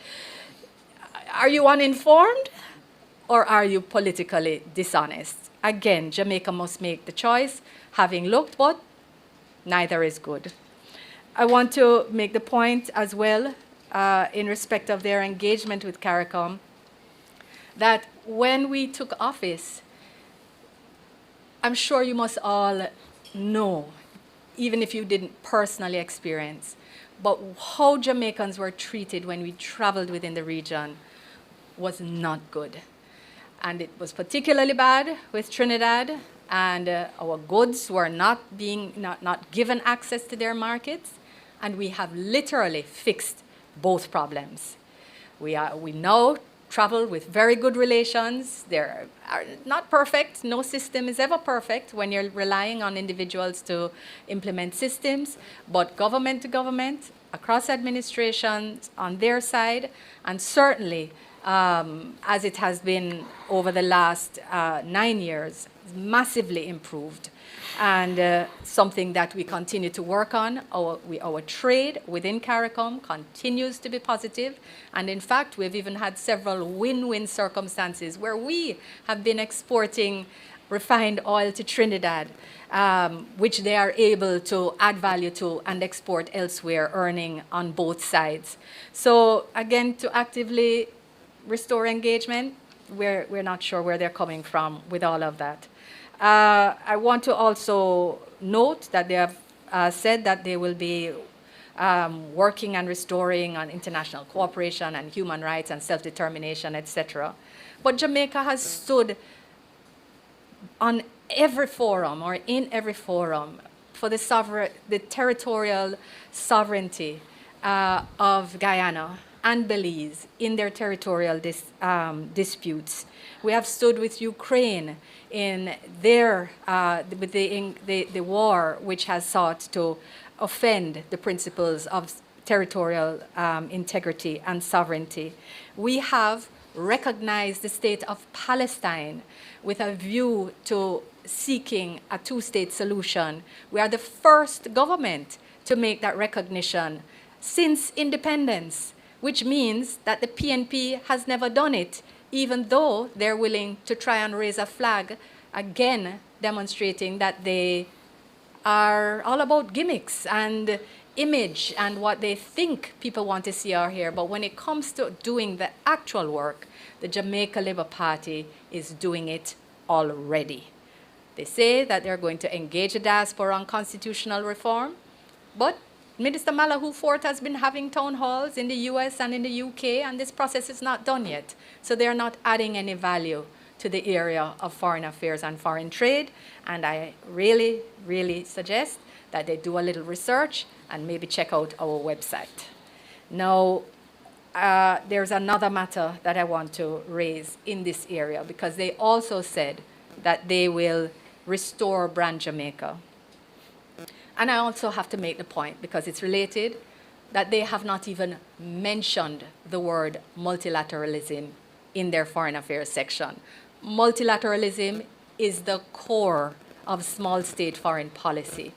are you uninformed or are you politically dishonest? Again, Jamaica must make the choice, having looked, but neither is good. I want to make the point as well, in respect of their engagement with CARICOM, that when we took office, I'm sure you must all know, even if you didn't personally experience, but how Jamaicans were treated when we traveled within the region was not good. And it was particularly bad with Trinidad, and our goods were not given access to their markets, and we have literally fixed both problems. We now travel with very good relations. They're not perfect. No system is ever perfect when you're relying on individuals to implement systems, but government to government, across administrations on their side, and certainly as it has been over the last 9 years, massively improved. And something that we continue to work on. Our trade within CARICOM continues to be positive. And in fact, we've even had several win-win circumstances where we have been exporting refined oil to Trinidad, which they are able to add value to and export elsewhere, earning on both sides. So again, to actively restore engagement, we're not sure where they're coming from with all of that. I want to also note that they have said that they will be working and restoring on international cooperation and human rights and self-determination, etc. But Jamaica has stood on every forum or in every forum for the territorial sovereignty of Guyana and Belize in their territorial disputes. We have stood with Ukraine in their with the war which has sought to offend the principles of territorial integrity and sovereignty. We have recognized the state of Palestine with a view to seeking a two-state solution. We are the first government to make that recognition since independence, which means that the PNP has never done it, even though they're willing to try and raise a flag, again demonstrating that they are all about gimmicks and image and what they think people want to see or hear. But when it comes to doing the actual work, the Jamaica Labour Party is doing it already. They say that they're going to engage the diaspora on constitutional reform, but Minister Malahoo Fort has been having town halls in the US and in the UK, and this process is not done yet. So they're not adding any value to the area of foreign affairs and foreign trade. And I really, really suggest that they do a little research and maybe check out our website. Now, there's another matter that I want to raise in this area, because they also said that they will restore brand Jamaica. And I also have to make the point, because it's related, that they have not even mentioned the word multilateralism in their foreign affairs section. Multilateralism is the core of small state foreign policy.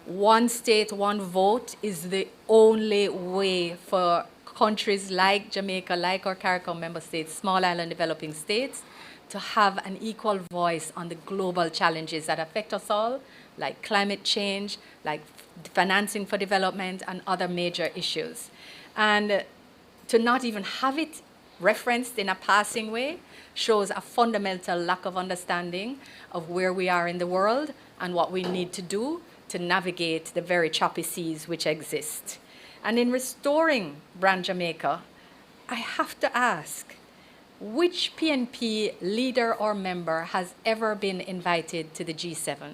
One state, one vote is the only way for countries like Jamaica, like our CARICOM member states, small island developing states, to have an equal voice on the global challenges that affect us all, like climate change, like financing for development, and other major issues. And to not even have it referenced in a passing way shows a fundamental lack of understanding of where we are in the world and what we need to do to navigate the very choppy seas which exist. And in restoring brand Jamaica, I have to ask, which PNP leader or member has ever been invited to the G7?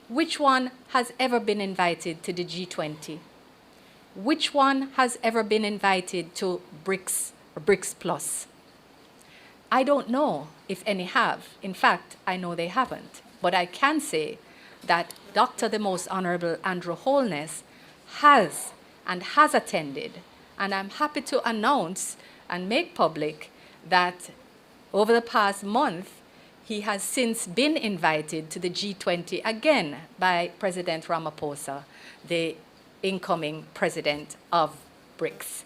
Which one has ever been invited to the G20? Which one has ever been invited to BRICS or BRICS Plus? I don't know if any have. In fact, I know they haven't. But I can say that Dr. the Most Honorable Andrew Holness has attended. And I'm happy to announce and make public that over the past month, he has since been invited to the G20 again by President Ramaphosa, the incoming president of BRICS.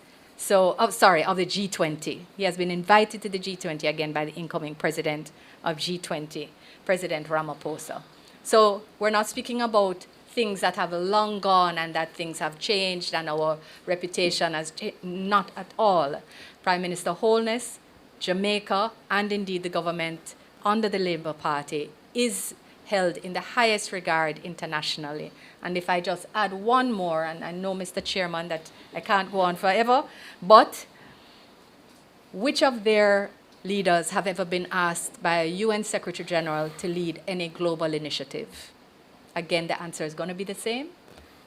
Of the G20. He has been invited to the G20 again by the incoming president of G20, President Ramaphosa. So we're not speaking about things that have long gone and that things have changed and our reputation has changed. Not at all. Prime Minister Holness, Jamaica, and indeed the government under the Labour Party is held in the highest regard internationally. And if I just add one more, and I know, Mr. Chairman, that I can't go on forever, but which of their leaders have ever been asked by a UN Secretary General to lead any global initiative? Again, the answer is going to be the same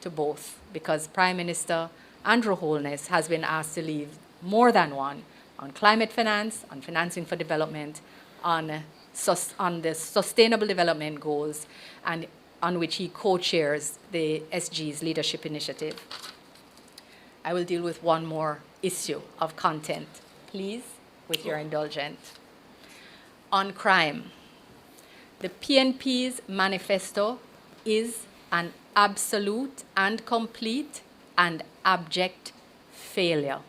to both, because Prime Minister Andrew Holness has been asked to lead more than one on climate finance, on financing for development, on the Sustainable Development Goals, and on which he co-chairs the SG's Leadership Initiative. I will deal with one more issue of content, please, with your indulgence. On crime, the PNP's manifesto is an absolute and complete and abject failure.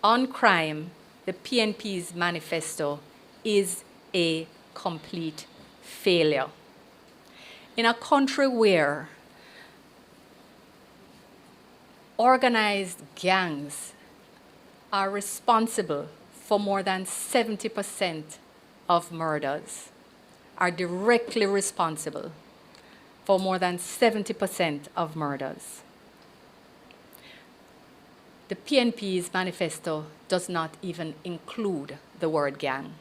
On crime, the PNP's manifesto is a complete failure. In a country where organized gangs are responsible for more than 70% of murders, are directly responsible for more than 70% of murders. The PNP's manifesto does not even include the word gang.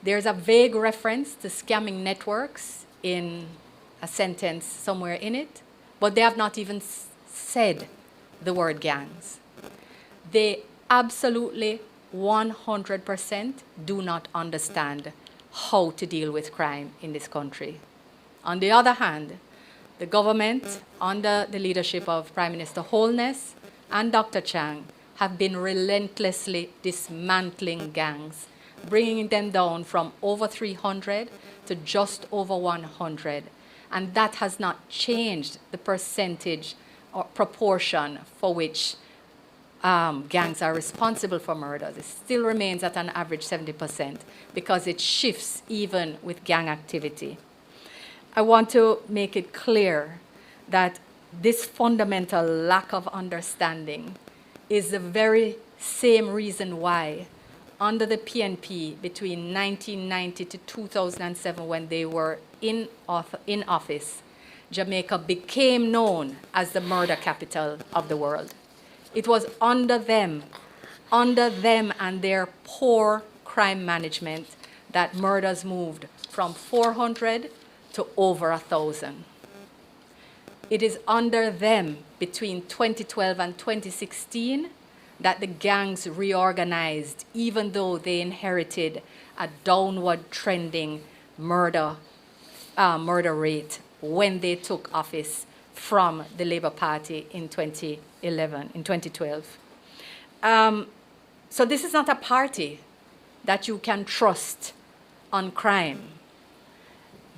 There's a vague reference to scamming networks in a sentence somewhere in it, but they have not even said the word gangs. They absolutely 100% do not understand how to deal with crime in this country. On the other hand, the government, under the leadership of Prime Minister Holness and Dr. Chang, have been relentlessly dismantling gangs, bringing them down from over 300 to just over 100. And that has not changed the percentage or proportion for which gangs are responsible for murders. It still remains at an average 70% because it shifts even with gang activity. I want to make it clear that this fundamental lack of understanding is the very same reason why under the PNP between 1990 to 2007 when they were in office, Jamaica became known as the murder capital of the world. It was under them and their poor crime management that murders moved from 400 to over 1,000. It is under them between 2012 and 2016 that the gangs reorganized, even though they inherited a downward trending murder rate when they took office from the Labour Party in 2012. So this is not a party that you can trust on crime.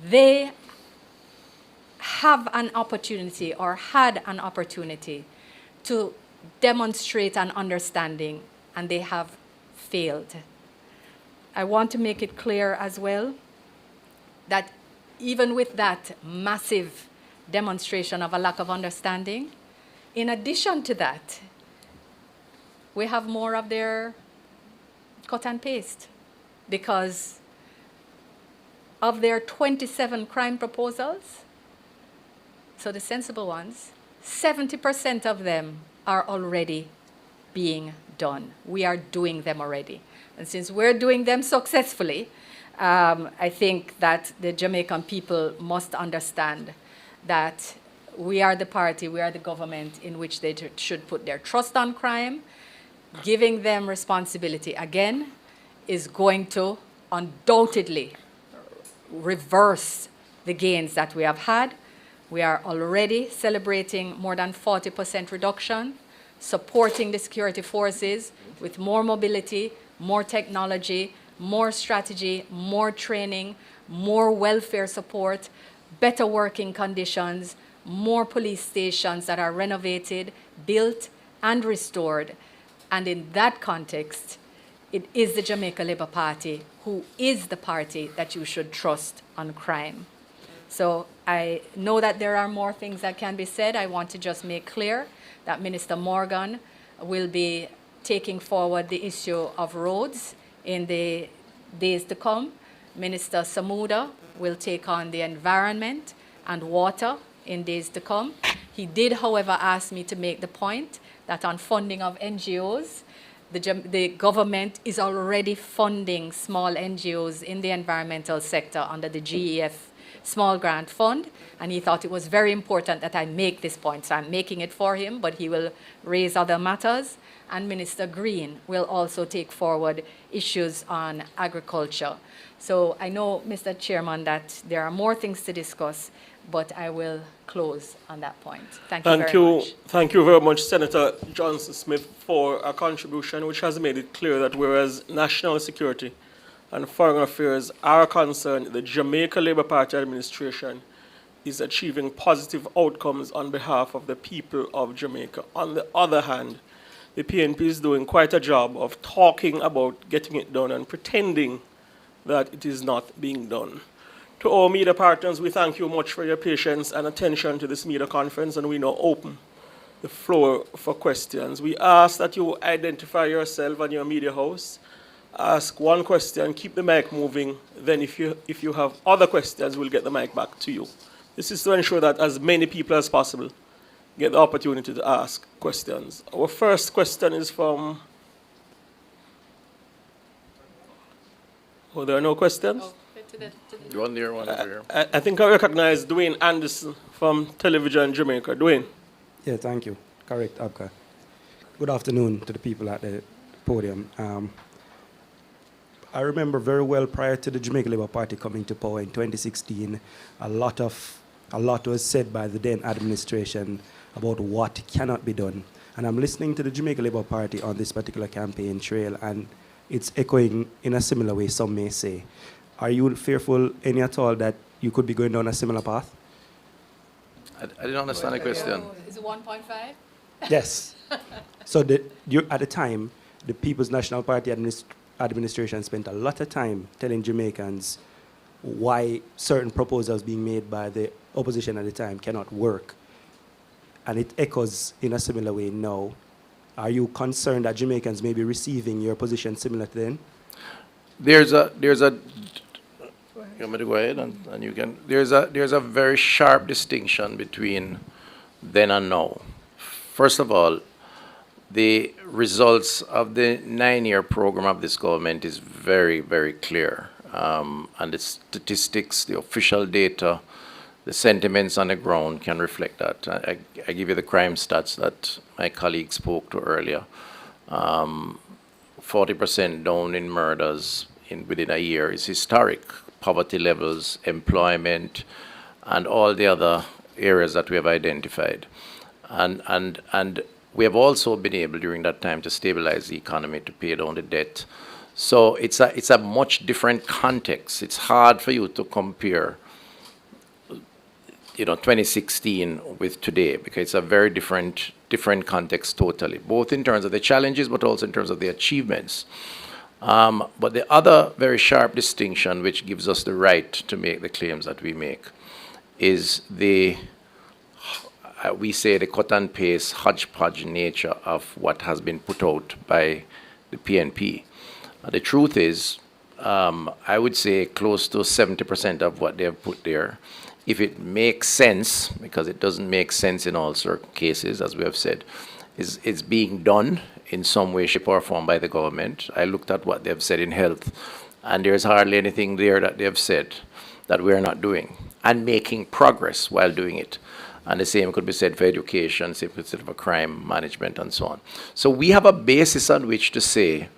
They have an opportunity or had an opportunity to demonstrate an understanding, and they have failed. I want to make it clear as well that even with that massive demonstration of a lack of understanding, in addition to that, we have more of their cut and paste, because of their 27 crime proposals, so the sensible ones, 70% of them are already being done. We are doing them already. And since we're doing them successfully, I think that the Jamaican people must understand that we are the party, we are the government in which they should put their trust on crime. Giving them responsibility, again, is going to undoubtedly reverse the gains that we have had. We are already celebrating more than 40% reduction, supporting the security forces with more mobility, more technology, more strategy, more training, more welfare support, better working conditions, more police stations that are renovated, built, and restored. And in that context, it is the Jamaica Labour Party who is the party that you should trust on crime. So I know that there are more things that can be said. I want to just make clear that Minister Morgan will be taking forward the issue of roads in the days to come. Minister Samuda will take on the environment and water in days to come. He did, however, ask me to make the point that on funding of NGOs, the government is already funding small NGOs in the environmental sector under the GEF Small Grant Fund, and he thought it was very important that I make this point. So I'm making it for him, but he will raise other matters. And Minister Green will also take forward issues on agriculture. So I know, Mr. Chairman, that there are more things to discuss, but I will close on that point. Thank you very much. Thank you very much, Senator Johnson Smith, for a contribution which has made it clear that whereas national security and foreign affairs are concerned, the Jamaica Labour Party administration is achieving positive outcomes on behalf of the people of Jamaica. On the other hand, the PNP is doing quite a job of talking about getting it done and pretending that it is not being done. To all media partners, we thank you much for your patience and attention to this media conference, and we now open the floor for questions. We ask that you identify yourself and your media house, ask one question, keep the mic moving, then if you have other questions, we'll get the mic back to you. This is to ensure that as many people as possible get the opportunity to ask questions. Our first question is from... Oh, there are no questions? Oh, it One there, one over here. I think I recognize Dwayne Anderson from Television Jamaica. Dwayne. Yeah, thank you. Correct, Abka. Good afternoon to the people at the podium. I remember very well prior to the Jamaica Labour Party coming to power in 2016, a lot was said by the then administration about what cannot be done. And I'm listening to the Jamaica Labour Party on this particular campaign trail, and it's echoing in a similar way, some may say. Are you fearful any at all that you could be going down a similar path? I didn't understand the question. Is it 1.5? Yes. So at the time, the People's National Party administration spent a lot of time telling Jamaicans why certain proposals being made by the opposition at the time cannot work. And it echoes in a similar way now. Are you concerned that Jamaicans may be receiving your position similar to then? You want me to go ahead and you can? There's a very sharp distinction between then and now. First of all, the results of the 9-year program of this government is very, very clear. And the statistics, the official data, the sentiments on the ground can reflect that. I give you the crime stats that my colleague spoke to earlier. 40% down in murders within a year is historic. Poverty levels, employment, and all the other areas that we have identified. And we have also been able during that time to stabilize the economy, to pay down the debt. So it's a much different context. It's hard for you to compare 2016 with today, because it's a very different context totally, both in terms of the challenges but also in terms of the achievements. But the other very sharp distinction which gives us the right to make the claims that we make is we say the cut and paste hodgepodge nature of what has been put out by the PNP. The truth is, I would say close to 70% of what they have put there, if it makes sense, because it doesn't make sense in all certain cases, as we have said, is being done in some way, shape, or form by the government. I looked at what they have said in health, and there's hardly anything there that they have said that we're not doing, and making progress while doing it. And the same could be said for education, same could be said for crime management, and so on. So we have a basis on which to say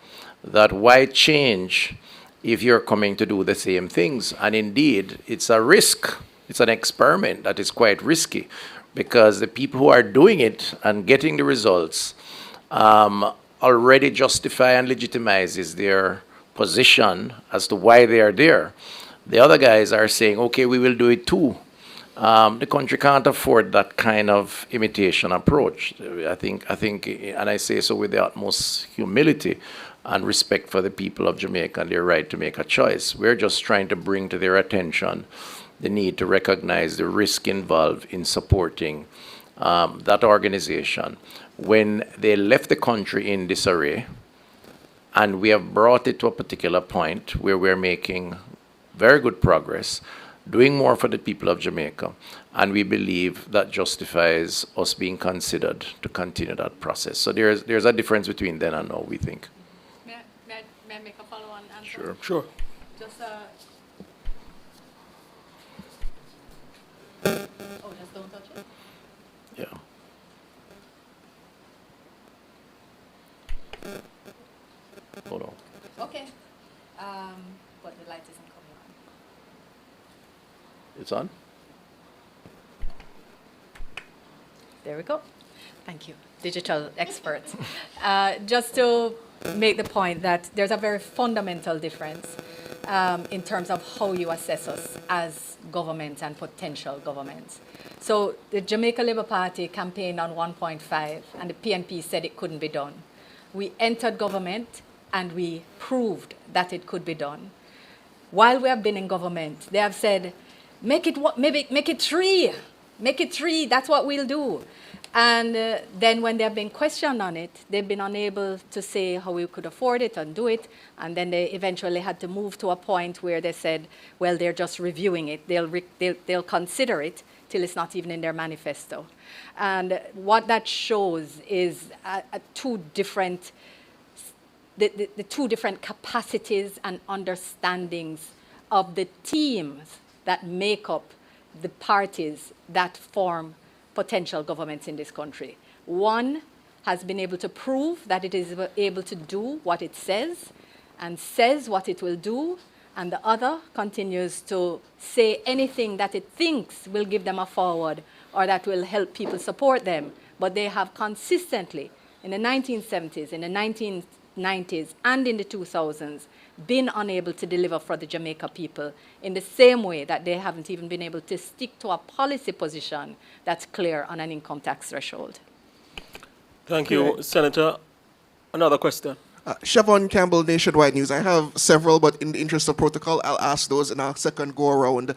that why change if you're coming to do the same things? And indeed, it's a risk. It's an experiment that is quite risky, because the people who are doing it and getting the results already justify and legitimizes their position as to why they are there. The other guys are saying, okay, we will do it too. The country can't afford that kind of imitation approach. I think, and I say so with the utmost humility and respect for the people of Jamaica and their right to make a choice. We're just trying to bring to their attention the need to recognize the risk involved in supporting that organization. When they left the country in disarray, and we have brought it to a particular point where we're making very good progress, doing more for the people of Jamaica, and we believe that justifies us being considered to continue that process. So there's a difference between then and now, we think. May I make a follow-on answer? Sure. Sure. Just just don't touch it. Yeah. Hold on. Okay. But the light isn't coming on. It's on? There we go. Thank you, digital experts. Just to make the point that there's a very fundamental difference in terms of how you assess us as government and potential governments. So the Jamaica Labour Party campaigned on 1.5, and the PNP said it couldn't be done. We entered government, and we proved that it could be done. While we have been in government, they have said, make it 3. Make it 3, that's what we'll do. And then when they have been questioned on it, they've been unable to say how we could afford it and do it. And then they eventually had to move to a point where they said, well, they're just reviewing it. They'll consider it till it's not even in their manifesto. And what that shows is the two different capacities and understandings of the teams that make up the parties that form potential governments in this country. One has been able to prove that it is able to do what it says and says what it will do, and the other continues to say anything that it thinks will give them a forward or that will help people support them. But they have consistently, in the 1970s, in the 1990s, and in the 2000s, been unable to deliver for the Jamaica people in the same way that they haven't even been able to stick to a policy position that's clear on an income tax threshold. Thank you, Senator. Another question. Siobhan Campbell, Nationwide News. I have several, but in the interest of protocol, I'll ask those in our second go around.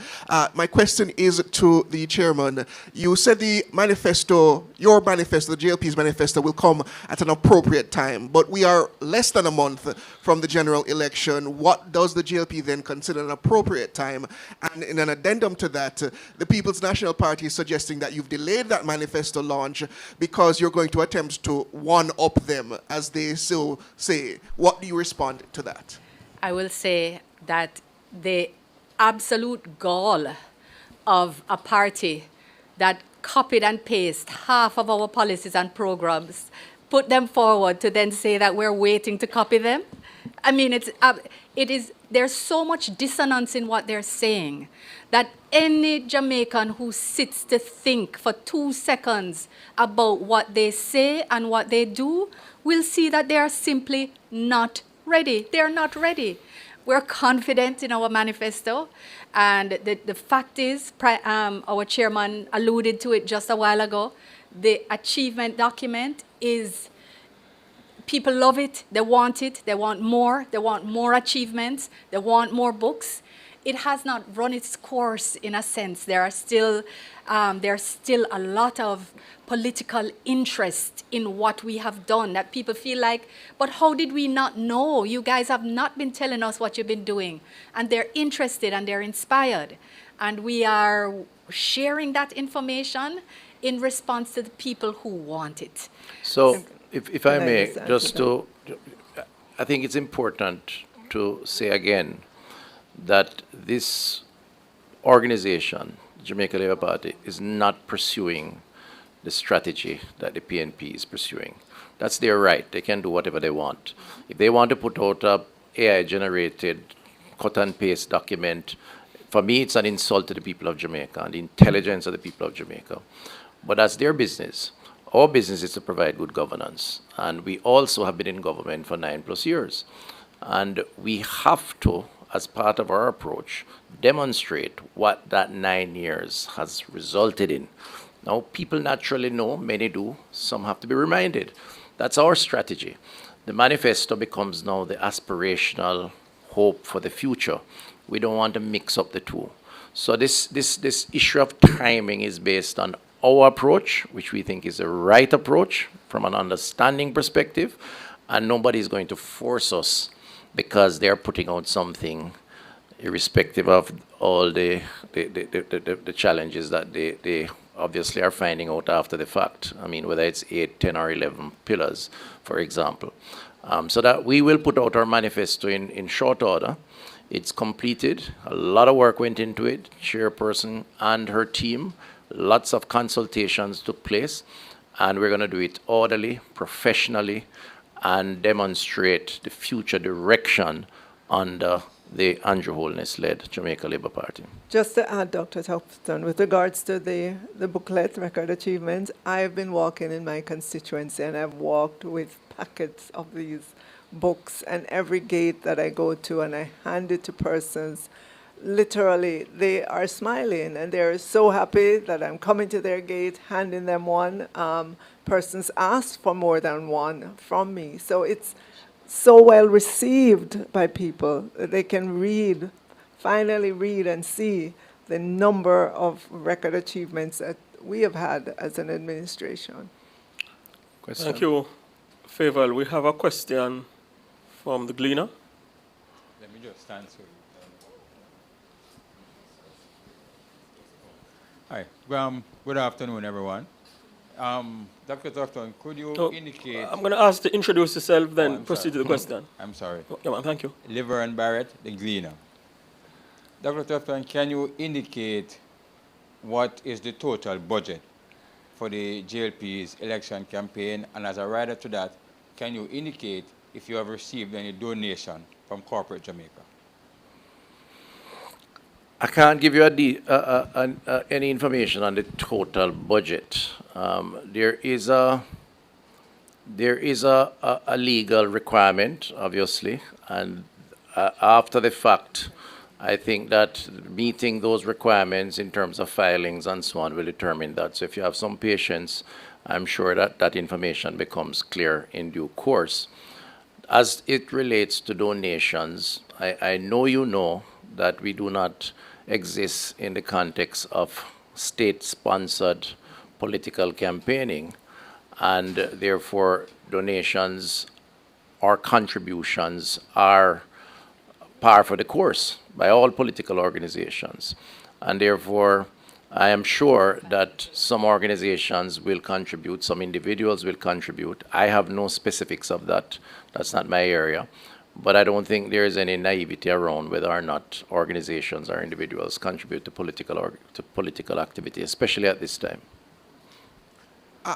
My question is to the chairman. You said the manifesto, your manifesto, the JLP's manifesto, will come at an appropriate time, but we are less than a month from the general election. What does the JLP then consider an appropriate time? And in an addendum to that, the People's National Party is suggesting that you've delayed that manifesto launch because you're going to attempt to one-up them, as they so say. What do you respond to that? I will say that the absolute gall of a party that copied and pasted half of our policies and programs, put them forward to then say that we're waiting to copy them. I mean, there's so much dissonance in what they're saying that any Jamaican who sits to think for 2 seconds about what they say and what they do will see that they are simply not ready. They're not ready. We're confident in our manifesto, and the fact is, our chairman alluded to it just a while ago, the achievement document is, people love it, they want more achievements, they want more books. It has not run its course in a sense. There's still a lot of political interest in what we have done that people feel like, but how did we not know? You guys have not been telling us what you've been doing. And they're interested and they're inspired. And we are sharing that information in response to the people who want it. So, if I Can I may, just add just to I think it's important to say again that this organization, Jamaica Labour Party, is not pursuing the strategy that the PNP is pursuing. That's their right. They can do whatever they want. If they want to put out a AI-generated cut and paste document, for me, it's an insult to the people of Jamaica and the intelligence of the people of Jamaica. But that's their business. Our business is to provide good governance. And we also have been in government for 9+ years. And we have to, as part of our approach, demonstrate what that 9 years has resulted in. Now, people naturally know, many do, some have to be reminded. That's our strategy. The manifesto becomes now the aspirational hope for the future. We don't want to mix up the two. So this issue of timing is based on our approach, which we think is the right approach from an understanding perspective, and nobody is going to force us because they're putting out something irrespective of all the challenges that they obviously are finding out after the fact. I mean, whether it's 8, 10, or 11 pillars, for example. So that we will put out our manifesto in short order. It's completed. A lot of work went into it. Chairperson and her team. Lots of consultations took place. And we're going to do it orderly, professionally, and demonstrate the future direction under the Andrew Holness-led Jamaica Labour Party. Just to add, Dr. Tufton, with regards to the booklet, Record Achievements, I've been walking in my constituency and I've walked with packets of these books, and every gate that I go to and I hand it to persons, literally they are smiling and they're so happy that I'm coming to their gate, handing them one. Persons ask for more than one from me. So it's so well received by people that they can read, finally read and see the number of record achievements that we have had as an administration. Question? Thank you, Favour. We have a question from the Gleaner. Let me just answer. Hi. Good afternoon, everyone. Dr. Tufton, could you indicate... I'm going to ask to introduce yourself, then proceed to the question. I'm sorry. Yeah, man, thank you. Liver and Barrett, the Gleaner. Dr. Tufton, can you indicate what is the total budget for the JLP's election campaign? And as a rider to that, can you indicate if you have received any donation from corporate Jamaica? I can't give you any information on the total budget. There is a legal requirement, obviously, and after the fact, I think that meeting those requirements in terms of filings and so on will determine that. So if you have some patience, I'm sure that that information becomes clear in due course. As it relates to donations, I know you know that we do not exist in the context of state-sponsored political campaigning, and therefore donations or contributions are par for the course by all political organizations. And therefore, I am sure that some organizations will contribute, some individuals will contribute. I have no specifics of that. That's not my area. But I don't think there is any naivety around whether or not organizations or individuals contribute to political activity, especially at this time.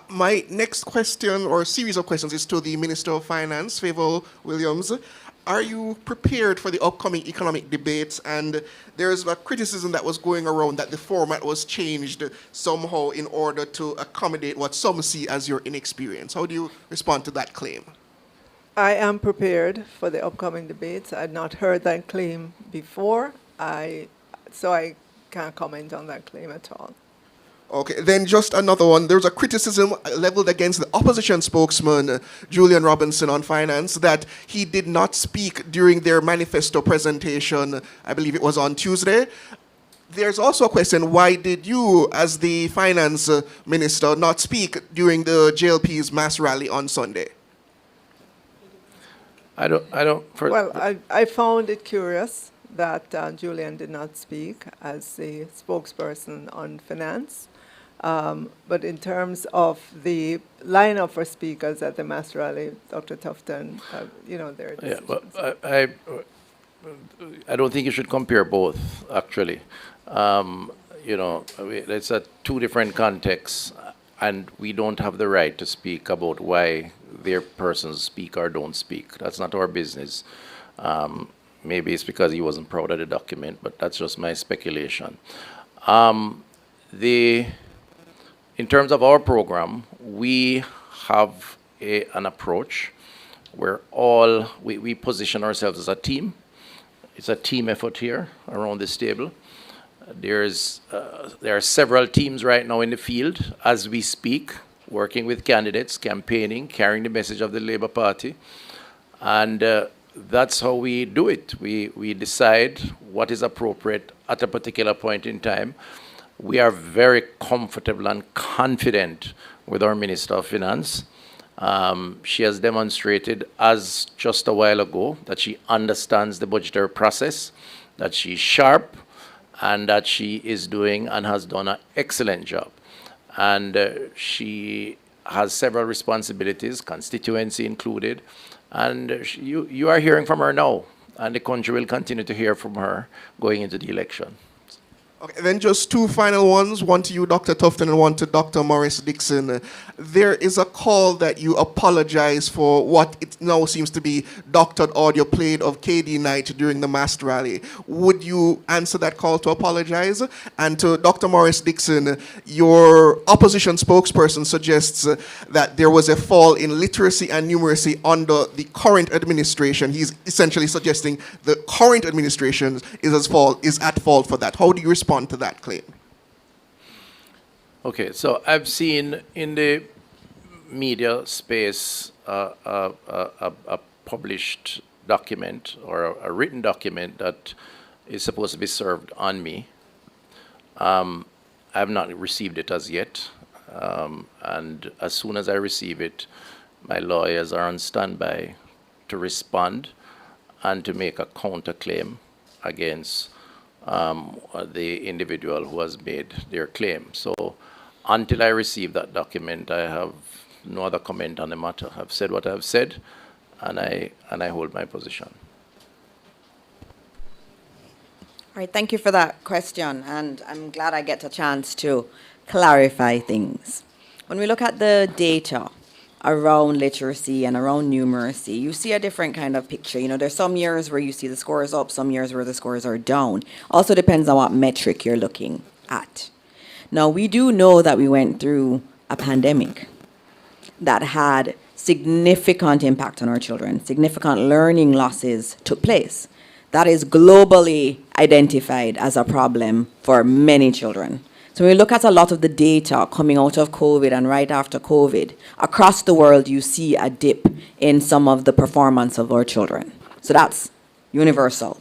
My next question or series of questions is to the Minister of Finance, Favour Williams. Are you prepared for the upcoming economic debates? And there's a criticism that was going around that the format was changed somehow in order to accommodate what some see as your inexperience. How do you respond to that claim? I am prepared for the upcoming debates. I had not heard that claim before, so I can't comment on that claim at all. Okay, then just another one. There's a criticism leveled against the opposition spokesman, Julian Robinson, on finance, that he did not speak during their manifesto presentation. I believe it was on Tuesday. There's also a question, why did you, as the finance minister, not speak during the JLP's mass rally on Sunday? I found it curious that Julian did not speak as the spokesperson on finance. But in terms of the lineup for speakers at the mass rally, Dr. Tufton, there are decisions. Yeah, well, I don't think you should compare both, actually. It's two different contexts, and we don't have the right to speak about why their persons speak or don't speak. That's not our business. Maybe it's because he wasn't proud of the document, but that's just my speculation. In terms of our program, we have an approach where we position ourselves as a team. It's a team effort here around this table. There are several teams right now in the field as we speak, working with candidates, campaigning, carrying the message of the Labour Party. And that's how we do it. We decide what is appropriate at a particular point in time. We are very comfortable and confident with our Minister of Finance. She has demonstrated, as just a while ago, that she understands the budgetary process, that she's sharp, and that she is doing and has done an excellent job. And she has several responsibilities, constituency included, and you are hearing from her now, and the country will continue to hear from her going into the election. Okay, then just two final ones, one to you, Dr. Tufton, and one to Dr. Morris Dixon. There is a call that you apologize for what it now seems to be doctored audio played of KD Knight during the mass rally. Would you answer that call to apologize? And to Dr. Morris Dixon, your opposition spokesperson suggests that there was a fall in literacy and numeracy under the current administration. He's essentially suggesting the current administration is at fault for that. How do you respond to that claim? Okay, so I've seen in the media space a published document or a written document that is supposed to be served on me. I have not received it as yet, and as soon as I receive it, my lawyers are on standby to respond and to make a counterclaim against the individual who has made their claim. So until I receive that document, I have no other comment on the matter. I've said what I've said, and I hold my position. All right, thank you for that question, and I'm glad I get a chance to clarify things. When we look at the data around literacy and around numeracy, you see a different kind of picture. You know, there's some years where you see the scores up, some years where the scores are down. Also depends on what metric you're looking at. Now, we do know that we went through a pandemic that had significant impact on our children. Significant learning losses took place. That is globally identified as a problem for many children. So when we look at a lot of the data coming out of COVID and right after COVID, across the world you see a dip in some of the performance of our children. So that's universal.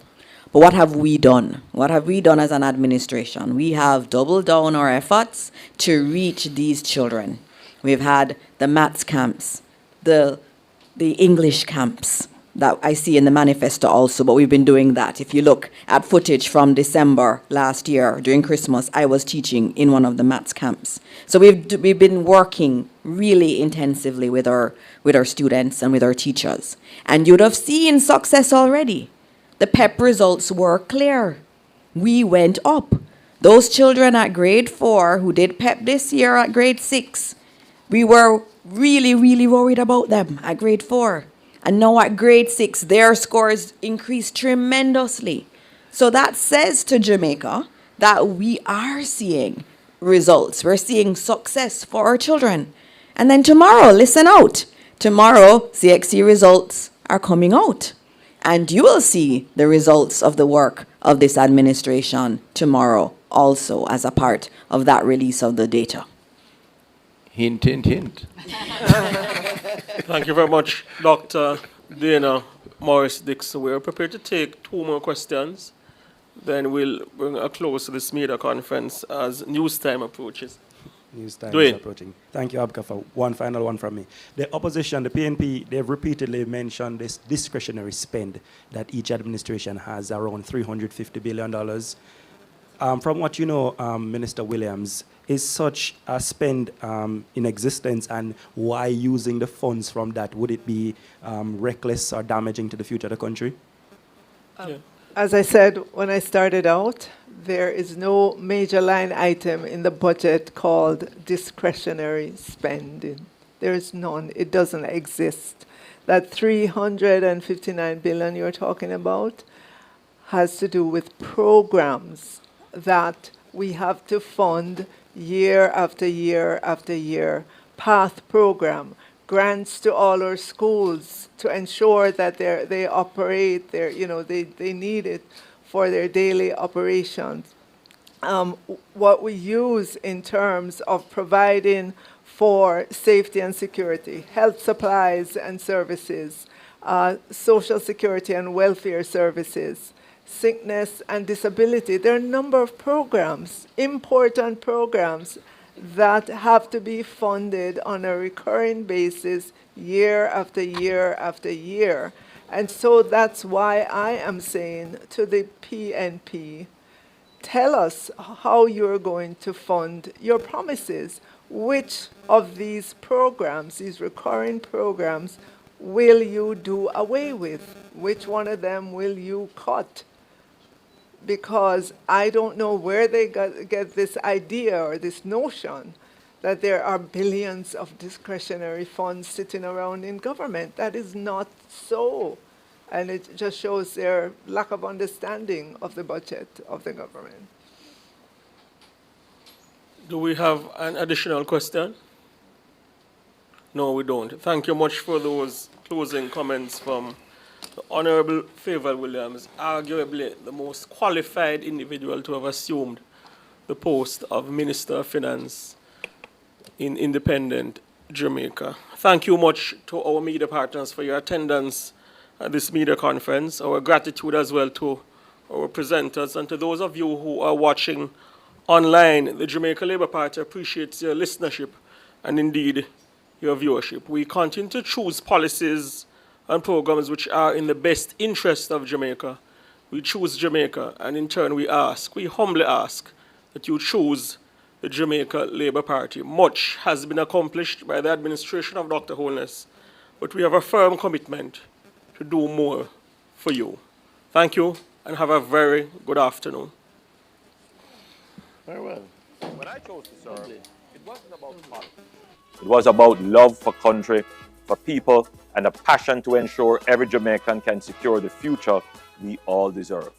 But what have we done? What have we done as an administration? We have doubled down our efforts to reach these children. We've had the maths camps, the English camps that I see in the manifesto also, but we've been doing that. If you look at footage from December last year, during Christmas, I was teaching in one of the maths camps. So we've been working really intensively with our students and with our teachers. And you'd have seen success already. The PEP results were clear. We went up. Those children at grade 4 who did PEP this year at grade 6, we were really, really worried about them at grade 4. And now at grade 6, their scores increased tremendously. So that says to Jamaica that we are seeing results. We're seeing success for our children. And then tomorrow, listen out. Tomorrow, CXC results are coming out. And you will see the results of the work of this administration tomorrow also as a part of that release of the data. Hint, hint, hint. Thank you very much, Dr. Dana Morris Dixon. We are prepared to take 2 more questions. Then we'll bring a close to this media conference as news time approaches. News time Dwayne. is approaching. Thank you, Abka, for one final one from me. The opposition, the PNP, they've repeatedly mentioned this discretionary spend that each administration has, around $350 billion. From what you know, Minister Williams, is such a spend in existence, and why using the funds from that? Would it be reckless or damaging to the future of the country? As I said when I started out, there is no major line item in the budget called discretionary spending. There is none. It doesn't exist. That 359 billion you're talking about has to do with programs that we have to fund year after year after year. PATH program, grants to all our schools to ensure that they operate, they need it for their daily operations. What we use in terms of providing for safety and security, health supplies and services, social security and welfare services, sickness and disability. There are a number of programs, important programs, that have to be funded on a recurring basis year after year after year. And so that's why I am saying to the PNP, tell us how you're going to fund your promises. Which of these programs, these recurring programs, will you do away with? Which one of them will you cut? Because I don't know where they get this idea or this notion that there are billions of discretionary funds sitting around in government. That is not so. And it just shows their lack of understanding of the budget of the government. Do we have an additional question? No, we don't. Thank you much for those closing comments from the Honorable Favour Williams, arguably the most qualified individual to have assumed the post of Minister of Finance in independent Jamaica. Thank you much to our media partners for your attendance at this media conference. Our gratitude as well to our presenters, and to those of you who are watching online. The Jamaica Labour Party appreciates your listenership and indeed your viewership. We continue to choose policies and programs which are in the best interest of Jamaica. We choose Jamaica, and in turn we humbly ask that you choose the Jamaica Labour Party. Much has been accomplished by the administration of Dr. Holness, but we have a firm commitment to do more for you. Thank you and have a very good afternoon. Very well. When I chose to serve, it wasn't about politics. It was about love for country, for people, and a passion to ensure every Jamaican can secure the future we all deserve.